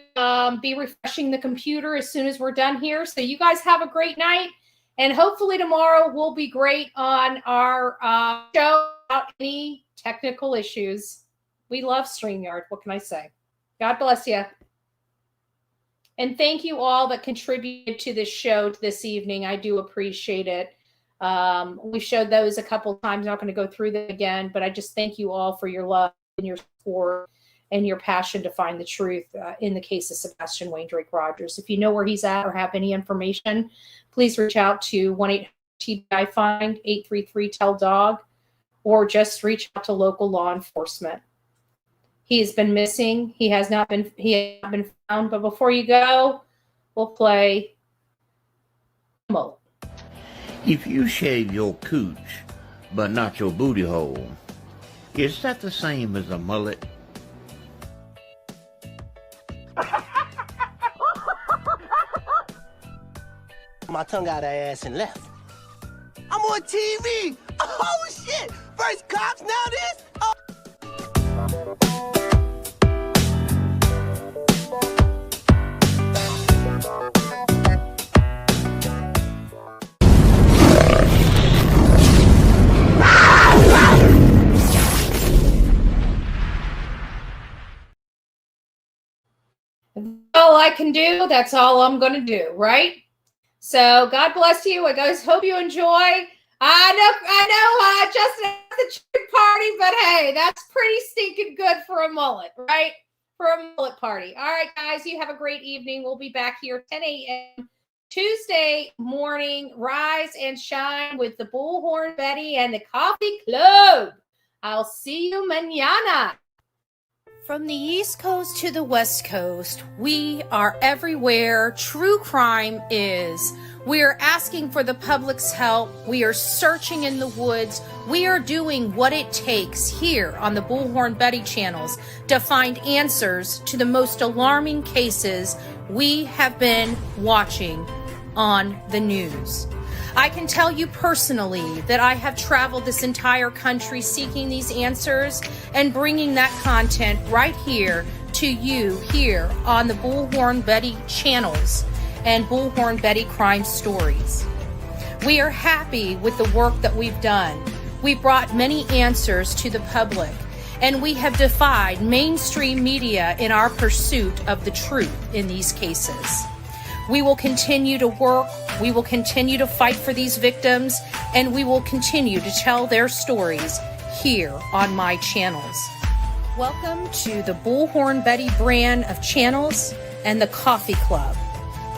be refreshing the computer as soon as we're done here. So you guys have a great night. And hopefully tomorrow will be great on our show about any technical issues. We love StreamYard. What can I say? God bless you. And thank you all that contributed to this show this evening. I do appreciate it. We showed those a couple of times. I'm not going to go through them again, but I just thank you all for your love and your support and your passion to find the truth in the case of Sebastian Wayne Drake Rogers. If you know where he's at or have any information, please reach out to 1-800-TBI-FIND, 833-TELL-DOG, or just reach out to local law enforcement. He has been missing. He has not been found. But before you go, we'll play Mo. If you shave your cooch, but not your booty hole. Is that the same as a mullet? My tongue got her ass and left. I'm on TV. Oh shit! First cops, now this. Oh. All I can do, that's all I'm going to do, right? So God bless you. I guys hope you enjoy. I know, just at the chicken party, but hey, that's pretty stinking good for a mullet, right? For a mullet party. All right, guys, you have a great evening. We'll be back here 10 a.m. Tuesday morning. Rise and shine with the Bullhorn Betty and the Coffee Club. I'll see you mañana. From the East Coast to the West Coast, we are everywhere true crime is. We are asking for the public's help. We are searching in the woods. We are doing what it takes here on the Bullhorn Betty channels to find answers to the most alarming cases we have been watching on the news. I can tell you personally that I have traveled this entire country seeking these answers and bringing that content right here to you here on the Bullhorn Betty channels and Bullhorn Betty Crime Stories. We are happy with the work that we've done. We brought many answers to the public, and we have defied mainstream media in our pursuit of the truth in these cases. We will continue to work, we will continue to fight for these victims, and we will continue to tell their stories here on my channels. Welcome to the Bullhorn Betty brand of channels and the Coffee Club.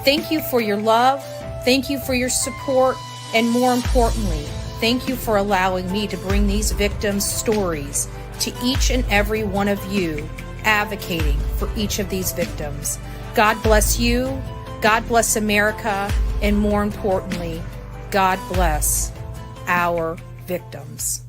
Thank you for your love, thank you for your support, and more importantly, thank you for allowing me to bring these victims' stories to each and every one of you, advocating for each of these victims. God bless you. God bless America, and more importantly, God bless our victims.